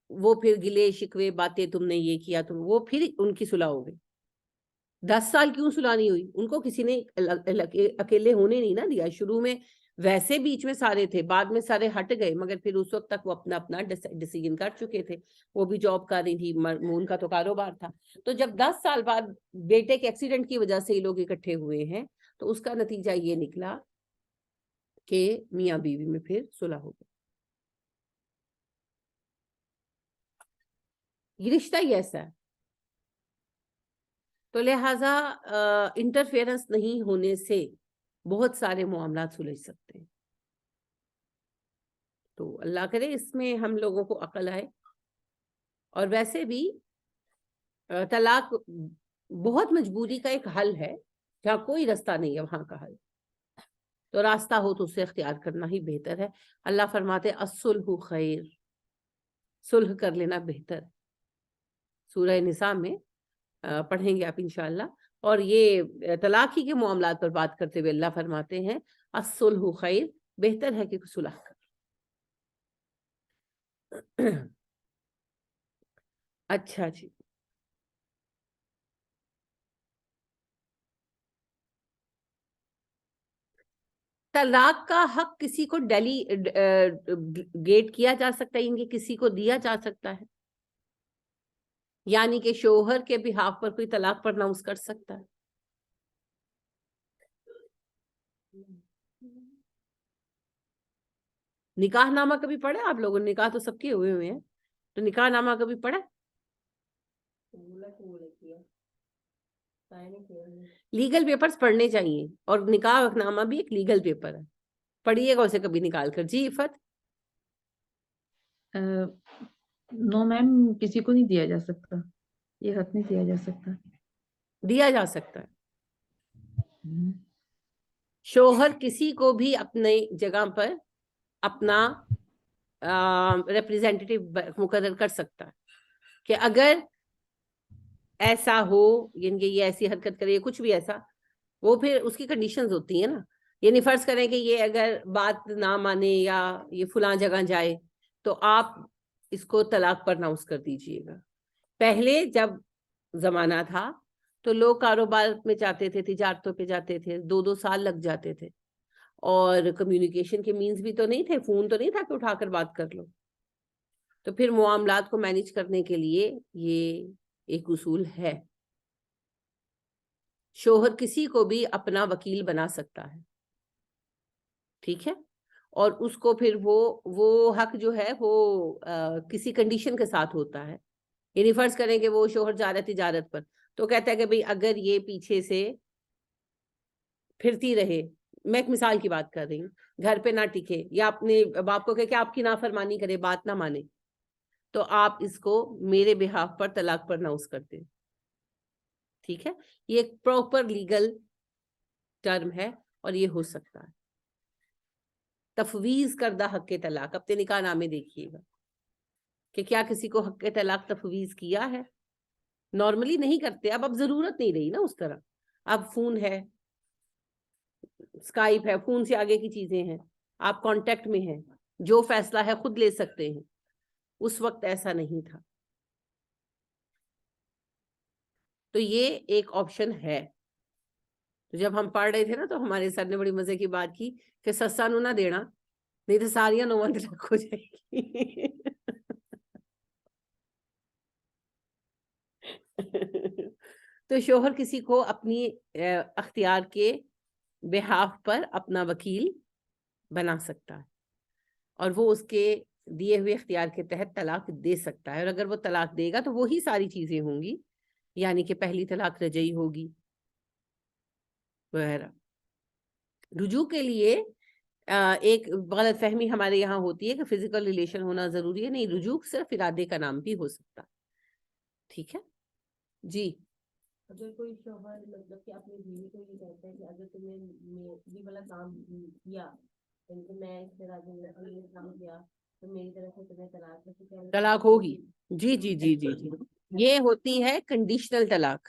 وہ پھر گلے شکوے باتیں، تم نے یہ کیا، تو وہ پھر ان کی صلح ہو گئی. 10 سال کیوں صلح نہیں ہوئی؟ ان کو کسی نے اکیلے ہونے نہیں نہ دیا. شروع میں ویسے بیچ میں سارے تھے، بعد میں سارے ہٹ گئے، مگر پھر اس وقت تک وہ اپنا اپنا ڈیسیژن کر چکے تھے. وہ بھی جاب کر رہی تھی، ان کا تو کاروبار تھا. تو جب 10 سال بعد بیٹے کے ایکسیڈنٹ کی وجہ سے یہ لوگ اکٹھے ہوئے ہیں، تو اس کا نتیجہ یہ نکلا کہ میاں بیوی میں پھر صلح ہو گئی. یہ رشتہ ہی ایسا ہے. تو لہٰذا انٹرفیئرنس نہیں ہونے سے بہت سارے معاملات سلجھ سکتے ہیں. تو اللہ کرے اس میں ہم لوگوں کو عقل آئے. اور ویسے بھی طلاق بہت مجبوری کا ایک حل ہے، جہاں کوئی رستہ نہیں ہے وہاں کا حل. تو راستہ ہو تو اسے اختیار کرنا ہی بہتر ہے. اللہ فرماتے الصلح خیر، صلح کر لینا بہتر. سورہ نساء میں پڑھیں گے آپ انشاءاللہ. اور یہ طلاق ہی کے معاملات پر بات کرتے ہوئے اللہ فرماتے ہیں الصلح خیر، بہتر ہے کہ صلح کر. اچھا جی، طلاق کا حق کسی کو گیٹ کیا جا سکتا ہے، یعنی کہ کسی کو دیا جا سکتا ہے، یعنی کہ شوہر کے بہاف پر کوئی طلاق پرناؤنس کر سکتا ہے. نکاح نامہ کبھی پڑھا آپ لوگوں نے؟ نکاح تو سب کے ہوئے ہوئے ہیں، تو نکاح نامہ کبھی پڑھا؟ لیگل پیپرز پڑھنے چاہیے، اور نکاح نامہ بھی ایک لیگل پیپر ہے. پڑھیے گا اسے کبھی نکال کر. جی عفت. نو میم، کسی کو نہیں دیا جا سکتا، یہ حق نہیں دیا جا سکتا. دیا جا سکتا ہے. شوہر کسی کو بھی اپنے جگہ پر اپنا ریپریزنٹیٹیو مقرر کر سکتا ہے کہ اگر ایسا ہو، یعنی کہ یہ ایسی حرکت کرے، کچھ بھی ایسا، وہ پھر اس کی کنڈیشنز ہوتی ہیں نا. یعنی فرض کریں کہ یہ اگر بات نہ مانے یا یہ فلاں جگہ جائے تو آپ اس کو طلاق پرناؤنس کر دیجئے گا. پہلے جب زمانہ تھا تو لوگ کاروبار میں جاتے تھے، تجارتوں پہ جاتے تھے، 2 سال لگ جاتے تھے، اور کمیونیکیشن کے مینز بھی تو نہیں تھے، فون تو نہیں تھا کہ اٹھا کر بات کر لو. تو پھر معاملات کو مینیج کرنے کے لیے یہ ایک اصول ہے. شوہر کسی کو بھی اپنا وکیل بنا سکتا ہے، ٹھیک ہے، اور اس کو پھر وہ حق جو ہے وہ کسی کنڈیشن کے ساتھ ہوتا ہے. یعنی فرض کریں کہ وہ شوہر جا رہا ہے تجارت پر، تو کہتا ہے کہ بھئی اگر یہ پیچھے سے پھرتی رہے، میں ایک مثال کی بات کر رہی ہوں، گھر پہ نہ ٹکے، یا اپنے باپ کو کہ آپ کی نافرمانی کرے، بات نہ مانے، تو آپ اس کو میرے بہاف پر طلاق پرناؤنس کرتے ہیں. ٹھیک ہے، یہ ایک پراپر لیگل ٹرم ہے اور یہ ہو سکتا ہے. تفویض کردہ حق طلاق، اپنے نکاح نامے دیکھیے گا کہ کیا کسی کو حق طلاق تفویض کیا ہے. نارملی نہیں کرتے، اب ضرورت نہیں رہی نا اس طرح. اب فون ہے، اسکائپ ہے، فون سے آگے کی چیزیں ہیں، آپ کانٹیکٹ میں ہیں، جو فیصلہ ہے خود لے سکتے ہیں. اس وقت ایسا نہیں تھا. تو یہ ایک آپشن ہے. تو جب ہم پڑھ رہے تھے نا تو ہمارے سر نے بڑی مزے کی بات کی کہ سسا نو نہ دینا، نہیں تو ساریاں نواں طلاق ہو جائے گی. تو شوہر کسی کو اپنی اختیار کے بہاف پر اپنا وکیل بنا سکتا ہے، اور وہ اس کے دیے ہوئے اختیار کے تحت طلاق دے سکتا ہے. اور اگر وہ طلاق دے گا تو وہی ساری چیزیں ہوں گی، یعنی کہ پہلی طلاق رجعی ہوگی وغیرہ. رجوع کے لیے ایک غلط فہمی ہمارے یہاں ہوتی ہے کہ فزیکل ریلیشن ہونا ضروری ہے. نہیں، رجوع صرف ارادے کا نام بھی ہو سکتا. ٹھیک ہے جی. اگر کوئی شوہر مطلب کہ اپنی بیوی کو یہ کہتا ہے کہ اگر تم نے یہ والا کام کیا، یعنی کہ میں اس طرح یہ کام کیا تو میری طرف سے تمہیں طلاق ہوگی. جی جی جی جی جی، یہ ہوتی ہے کنڈیشنل طلاق.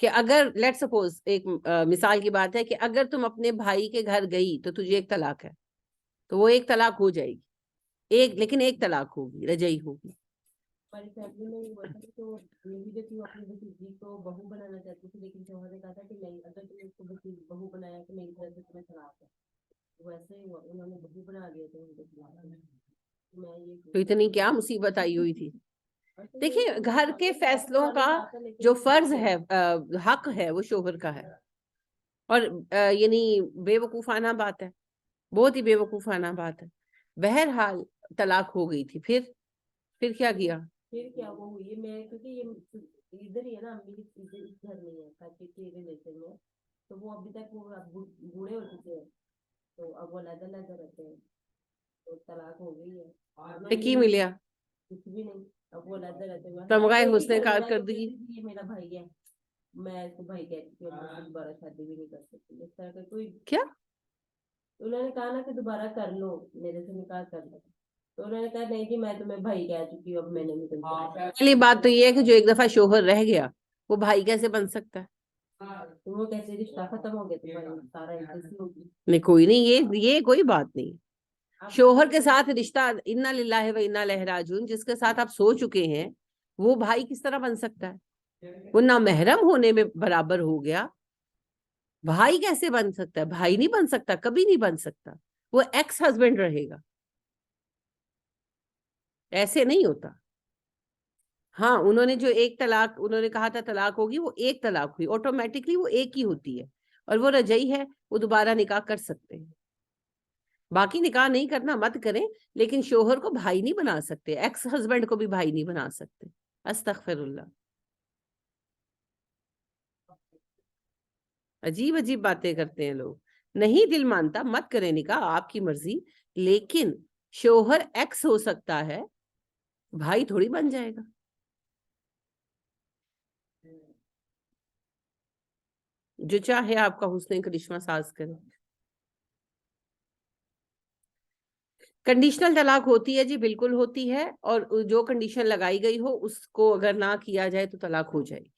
کہ اگر لیٹ سپوز ایک مثال کی بات ہے کہ اگر تم اپنے بھائی کے گھر گئی تو تجھے ایک طلاق ہے، تو وہ ایک طلاق ہو جائے گی، لیکن ایک طلاق ہوگی، رجعی ہوگی. ہماری فیملی میں یہ بولتا ہے تو میری جو تھی وہ اپنی بھتیجی کو بہو بنانا چاہتی تھی، لیکن شوہر نے کہا تھا کہ نہیں، اگر تم نے اس کو بہو بنایا تو میری طرف سے تمہیں طلاق ہے. ویسے ہی انہوں نے بہو بنا دیا تھا ان کو طلاق. تو اتنی کیا مصیبت آئی ہوئی تھی. دیکھیے، گھر کے فیصلوں کا جو فرض ہے، حق ہے، وہ شوہر کا ہے. اور یعنی بے وقوفانہ بات ہے، بہت ہی بے وقوفانہ بات ہے. بہرحال طلاق ہو گئی تھی، پھر کیا کیا؟ پھر کیا وہ ہوئی، میں کیونکہ یہ ادھر ہی ہے نا، میری اس گھر میں ہے تاکہ کے ریلیشن میں، تو وہ ابھی تک وہ بوڑھے ہو چکے ہیں، تو اب وہ علیحدہ علیحدہ رہتے ہیں، تو طلاق ہو گئی ہے. تو کی ملیا؟ کچھ بھی نہیں، اب وہ علیحدہ رہتے ہیں. تمغہ حسن کارکردگی. یہ میرا بھائی ہے، میں اس کو بھائی کہتی ہوں، دوبارہ شادی بھی نہیں کر سکتی. اس طرح کا کوئی کیا تو انہوں نے کہا نا کہ دوبارہ کر لو، میرے سے نکاح کر لو، تو انہوں نے کہا نہیں جی میں تمہیں بھائی کہہ چکی ہوں، اب میں نے نہیں تم پہلی بات تو یہ ہے کہ جو ایک دفعہ شوہر رہ گیا وہ بھائی کیسے بن سکتا ہے؟ تو وہ کیسے رشتہ ختم ہو گیا تمہارا سارا انٹرسٹ ہوگی. نہیں کوئی نہیں، یہ کوئی بات نہیں. شوہر کے ساتھ رشتہ انا للہ و انا الیہ راجعون جس کے ساتھ آپ سو چکے ہیں وہ بھائی کس طرح بن سکتا ہے؟ وہ نامحرم ہونے میں برابر ہو گیا، بھائی کیسے بن سکتا ہے؟ بھائی نہیں بن سکتا، کبھی نہیں بن سکتا، وہ ایکس ہسبینڈ رہے گا، ایسے نہیں ہوتا. ہاں انہوں نے جو ایک طلاق انہوں نے کہا تھا طلاق ہوگی، وہ ایک طلاق ہوئی، آٹومیٹکلی وہ ایک ہی ہوتی ہے، اور وہ رجعی ہے، وہ دوبارہ نکاح کر سکتے ہیں. باقی نکاح نہیں کرنا مت کریں، لیکن شوہر کو بھائی نہیں بنا سکتے، ایکس ہسبینڈ کو بھی بھائی نہیں بنا سکتے. استغفر اللہ. عجیب عجیب باتیں کرتے ہیں لوگ. نہیں دل مانتا مت کریں نکاح، آپ کی مرضی، لیکن شوہر ایکس ہو سکتا ہے، بھائی تھوڑی بن جائے گا. جو چاہے آپ کا حسن کرشمہ ساز کرے. کنڈیشنل طلاق ہوتی ہے جی، بالکل ہوتی ہے، اور جو کنڈیشن لگائی گئی ہو اس کو اگر نہ کیا جائے تو طلاق ہو جائے گی.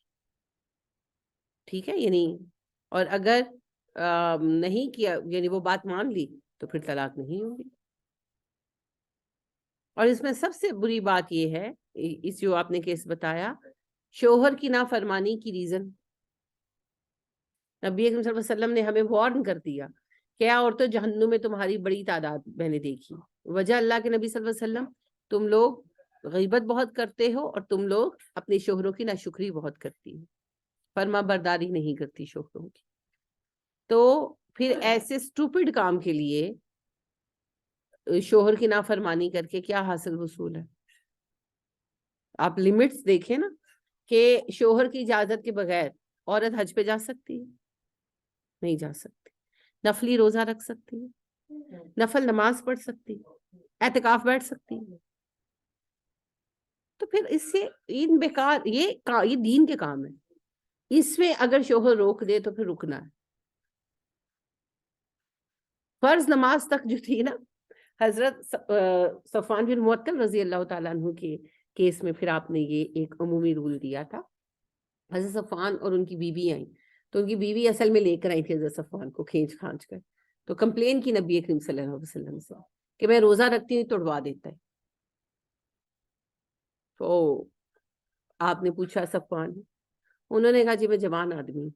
ٹھیک ہے، یعنی اور اگر نہیں کیا، یعنی وہ بات مان لی تو پھر طلاق نہیں ہوگی. اور اس میں سب سے بری بات یہ ہے، اس جو آپ نے کیس بتایا، شوہر کی نافرمانی کی ریزن نبی اکرم صلی اللہ علیہ وسلم نے ہمیں وارن کر دیا، کیا عورتوں جہنم میں تمہاری بڑی تعداد میں نے دیکھی. وجہ اللہ کے نبی صلی اللہ علیہ وسلم، تم لوگ غیبت بہت کرتے ہو اور تم لوگ اپنے شوہروں کی ناشکری بہت کرتی ہو، فرما برداری نہیں کرتی شوہروں کی. تو پھر ایسے سٹوپڈ کام کے لیے شوہر کی نافرمانی کر کے کیا حاصل وصول ہے؟ آپ لمٹس دیکھیں نا، کہ شوہر کی اجازت کے بغیر عورت حج پہ جا سکتی ہے؟ نہیں جا سکتی. نفلی روزہ رکھ سکتی ہے، نفل نماز پڑھ سکتی ہے، اعتکاف بیٹھ سکتی ہے. تو پھر اس سے ان بیکار، یہ دین کے کام ہے، اس میں اگر شوہر روک دے تو پھر رکنا ہے. فرض نماز تک جو تھی نا، حضرت صفوان بن معطل رضی اللہ تعالیٰ عنہ کے کیس میں پھر آپ نے یہ ایک عمومی رول دیا تھا. حضرت صفوان اور ان کی بیوی آئیں، تو ان کی بیوی اصل میں لے کر آئی تھی حضرت صفوان کو کھینچ کھانچ کر، تو کمپلین کی نبی کریم صلی اللہ علیہ وسلم سے کہ میں روزہ رکھتی ہوں توڑوا دیتا ہے. تو آپ نے پوچھا صفوان، انہوں نے کہا جی میں جوان آدمی ہوں،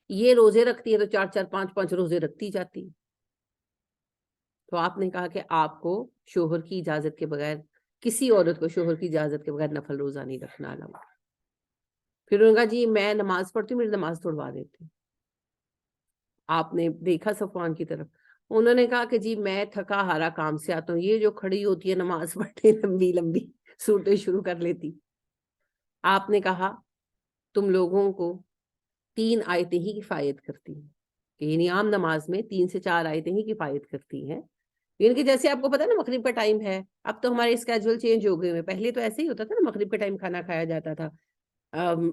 یہ روزے رکھتی ہے تو 4 4 5 5 روزے رکھتی جاتی. تو آپ نے کہا کہ آپ کو شوہر کی اجازت کے بغیر، کسی عورت کو شوہر کی اجازت کے بغیر نفل روزہ نہیں رکھنا الاؤڈ. پھر انہوں نے کہا جی میں نماز پڑھتی ہوں، میری نماز توڑوا دیتی. آپ نے دیکھا صفوان کی طرف، انہوں نے کہا کہ جی میں تھکا ہارا کام سے آتا ہوں، یہ جو کھڑی ہوتی ہے نماز پڑھنے لمبی لمبی صورتیں شروع کر لیتی. آپ نے کہا تم لوگوں کو 3 آیتیں ہی کفایت کرتی ہیں، کہ یعنی عام نماز میں 3 سے 4 آیتیں ہی کفایت کرتی ہیں. یعنی کہ جیسے آپ کو پتا نا مغرب کا ٹائم ہے، اب تو ہمارے اسکیجول چینج ہو گئے ہیں، پہلے تو ایسے ہی ہوتا تھا نا، مغرب کے ٹائم کھانا کھایا جاتا تھا،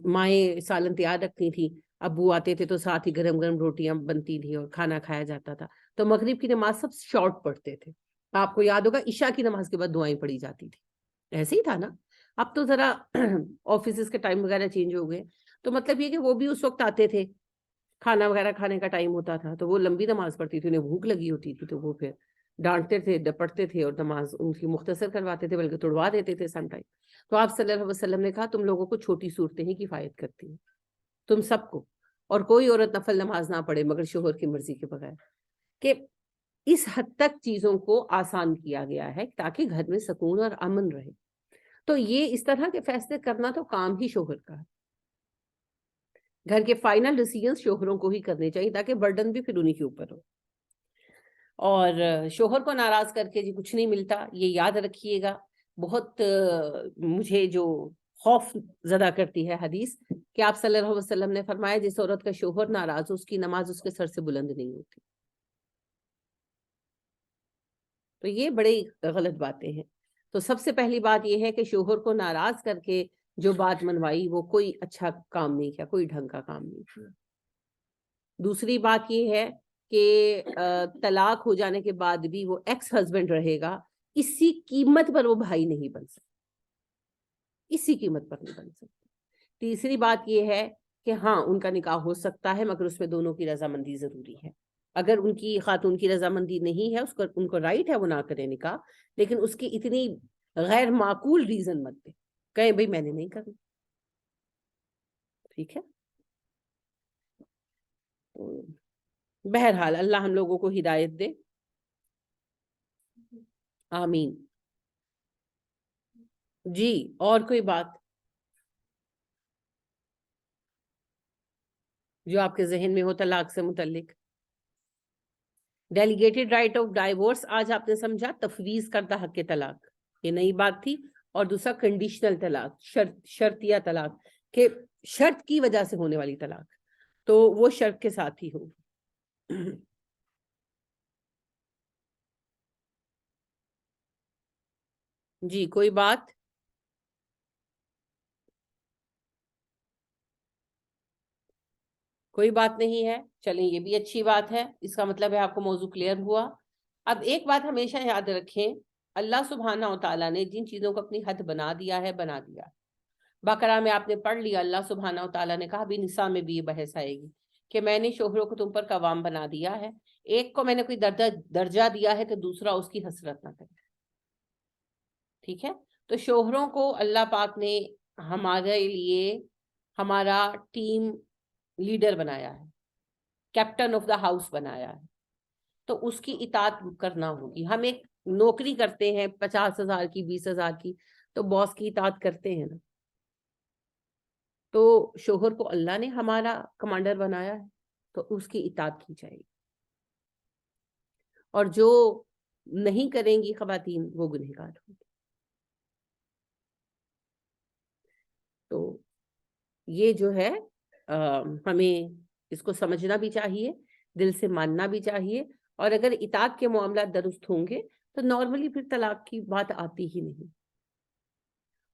مائیں سالن تیار رکھتی تھی، ابو آتے تھے تو ساتھ ہی گرم گرم روٹیاں بنتی تھی اور کھانا کھایا جاتا تھا. تو مغرب کی نماز سب شارٹ پڑھتے تھے. آپ کو یاد ہوگا عشاء کی نماز کے بعد دعائیں پڑھی جاتی تھی، ایسے ہی تھا نا. اب تو ذرا آفیسز کے ٹائم وغیرہ چینج ہو گئے، تو مطلب یہ کہ وہ بھی اس وقت آتے تھے، کھانا وغیرہ کھانے کا ٹائم ہوتا تھا، تو وہ لمبی نماز پڑھتی تھی، انہیں بھوک لگی ہوتی تھی، تو وہ پھر ڈانٹتے تھے، ڈپٹتے تھے اور نماز ان کی مختصر کرواتے تھے، بلکہ توڑوا دیتے تھے سم ٹائم. تو آپ صلی اللہ علیہ وسلم نے کہا تم لوگوں کو چھوٹی صورتیں ہی کفایت کرتی ہیں، تم سب کو، اور کوئی عورت نفل نماز نہ پڑھے مگر شوہر کی مرضی کے بغیر. کہ اس حد تک چیزوں کو آسان کیا گیا ہے تاکہ گھر میں سکون اور امن رہے. تو یہ اس طرح کے فیصلے کرنا تو کام ہی شوہر کا ہے. گھر کے فائنل ڈیسیژنز شوہروں کو ہی کرنے چاہیے تاکہ برڈن بھی پھر انہی کے اوپر ہو. اور شوہر کو ناراض کر کے جی کچھ نہیں ملتا، یہ یاد رکھیے گا. بہت مجھے جو خوف زدہ کرتی ہے حدیث کہ آپ صلی اللہ علیہ وسلم نے فرمایا جس عورت کا شوہر ناراض ہو اس کی نماز اس کے سر سے بلند نہیں ہوتی. تو یہ بڑی غلط باتیں ہیں. تو سب سے پہلی بات یہ ہے کہ شوہر کو ناراض کر کے جو بات منوائی وہ کوئی اچھا کام نہیں کیا، کوئی ڈھنگ کا کام نہیں کیا. دوسری بات یہ ہے کہ طلاق ہو جانے کے بعد بھی وہ ایکس ہسبینڈ رہے گا، اسی قیمت پر وہ بھائی نہیں بن سکتا، اسی قیمت پر نہیں بن سکتا۔ تیسری بات یہ ہے کہ ہاں ان کا نکاح ہو سکتا ہے، مگر اس میں دونوں کی رضامندی ضروری ہے۔ اگر ان کی خاتون کی رضامندی نہیں ہے، ان کو رائٹ ہے وہ نہ کرے نکاح، لیکن اس کی اتنی غیر معقول ریزن مت دے، کہیں بھئی میں نے نہیں کرنا، ٹھیک ہے؟ بہرحال اللہ ہم لوگوں کو ہدایت دے، آمین۔ جی اور کوئی بات جو آپ کے ذہن میں ہو طلاق سے متعلق؟ ڈیلیگیٹڈ رائٹ آف ڈائیورس آج آپ نے سمجھا، تفویض کردہ حق طلاق، یہ نئی بات تھی۔ اور دوسرا کنڈیشنل طلاق، شرطیہ طلاق، کہ شرط کی وجہ سے ہونے والی طلاق، تو وہ شرط کے ساتھ ہی ہوگی۔ جی کوئی بات؟ کوئی بات نہیں ہے، چلیں یہ بھی اچھی بات ہے، اس کا مطلب ہے آپ کو موضوع کلیئر ہوا۔ اب ایک بات ہمیشہ یاد رکھیں، اللہ سبحانہ و تعالیٰ نے جن چیزوں کو اپنی حد بنا دیا ہے، بنا دیا۔ بقرہ میں آپ نے پڑھ لیا، اللہ سبحانہ و تعالیٰ نے کہا، بھی نساء میں بھی یہ بحث آئے گی کہ میں نے شوہروں کو تم پر قوام بنا دیا ہے، ایک کو میں نے کوئی درجہ دیا ہے تو دوسرا اس کی حسرت نہ کرے، ٹھیک ہے؟ تو شوہروں کو اللہ پاک نے ہمارے لیے ہمارا ٹیم لیڈر بنایا ہے، کیپٹن آف دا ہاؤس بنایا ہے، تو اس کی اطاعت کرنا ہوگی۔ ہم ایک نوکری کرتے ہیں 50,000 کی، 20,000 کی، تو باس کی اطاعت کرتے ہیں نا، تو شوہر کو اللہ نے ہمارا کمانڈر بنایا ہے تو اس کی اطاعت کی جائے گی، اور جو نہیں کریں گی خواتین وہ گنہگار ہوگی۔ تو یہ جو ہے ہمیں اس کو سمجھنا بھی چاہیے، دل سے ماننا بھی چاہیے، اور اگر اطاعت کے معاملات درست ہوں گے تو نارملی پھر طلاق کی بات آتی ہی نہیں،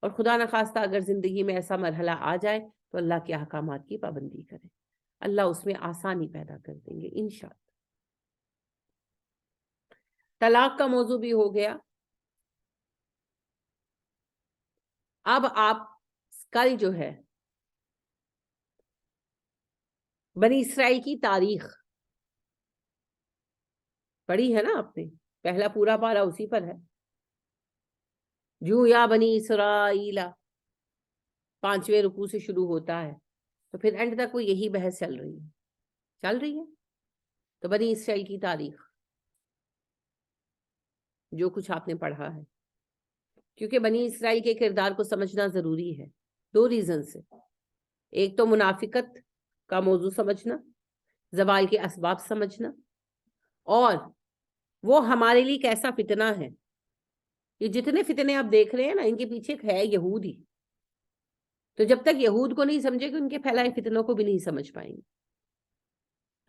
اور خدا نخواستہ اگر زندگی میں ایسا مرحلہ آ جائے تو اللہ کے احکامات کی پابندی کریں، اللہ اس میں آسانی پیدا کر دیں گے انشاءاللہ۔ طلاق کا موضوع بھی ہو گیا۔ اب آپ کل جو ہے بنی اسرائیل کی تاریخ پڑھی ہے نا آپ نے، پہلا پورا پارا اسی پر ہے، جو یا بنی اسرائیل 5ویں رکوع سے شروع ہوتا ہے، تو پھر اینڈ تک وہ یہی بحث چل رہی ہے۔ تو بنی اسرائیل کی تاریخ جو کچھ آپ نے پڑھا ہے، کیونکہ بنی اسرائیل کے کردار کو سمجھنا ضروری ہے 2 ریزن سے، ایک تو منافقت کا موضوع سمجھنا، زوال کے اسباب سمجھنا، اور وہ ہمارے لیے کیسا فتنہ ہے۔ یہ جتنے فتنے آپ دیکھ رہے ہیں نا، ان کے پیچھے ایک ہے یہود ہی، تو جب تک یہود کو نہیں سمجھے گے ان کے پھیلائے فتنوں کو بھی نہیں سمجھ پائیں گے۔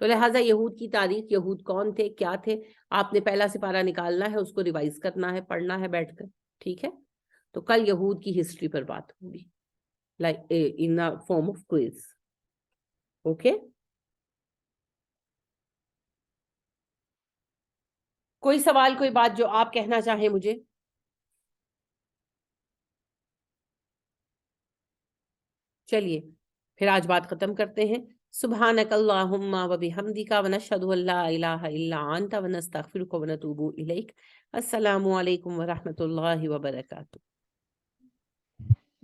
تو لہٰذا یہود کی تاریخ، یہود کون تھے، کیا تھے، آپ نے پہلا سپارہ نکالنا ہے، اس کو ریوائز کرنا ہے، پڑھنا ہے بیٹھ کر، ٹھیک ہے؟ تو کل یہود کی ہسٹری پر بات ہوگی، like in form of quiz, okay? کوئی سوال، کوئی بات جو آپ کہنا چاہیں مجھے؟ چلیے پھر آج بات ختم کرتے ہیں۔ سبحانک اللہم و بحمدک ونشہد ان لا الہ الا انت ونستغفرک ونتوب الیک۔ السلام علیکم ورحمۃ اللہ وبرکاتہ۔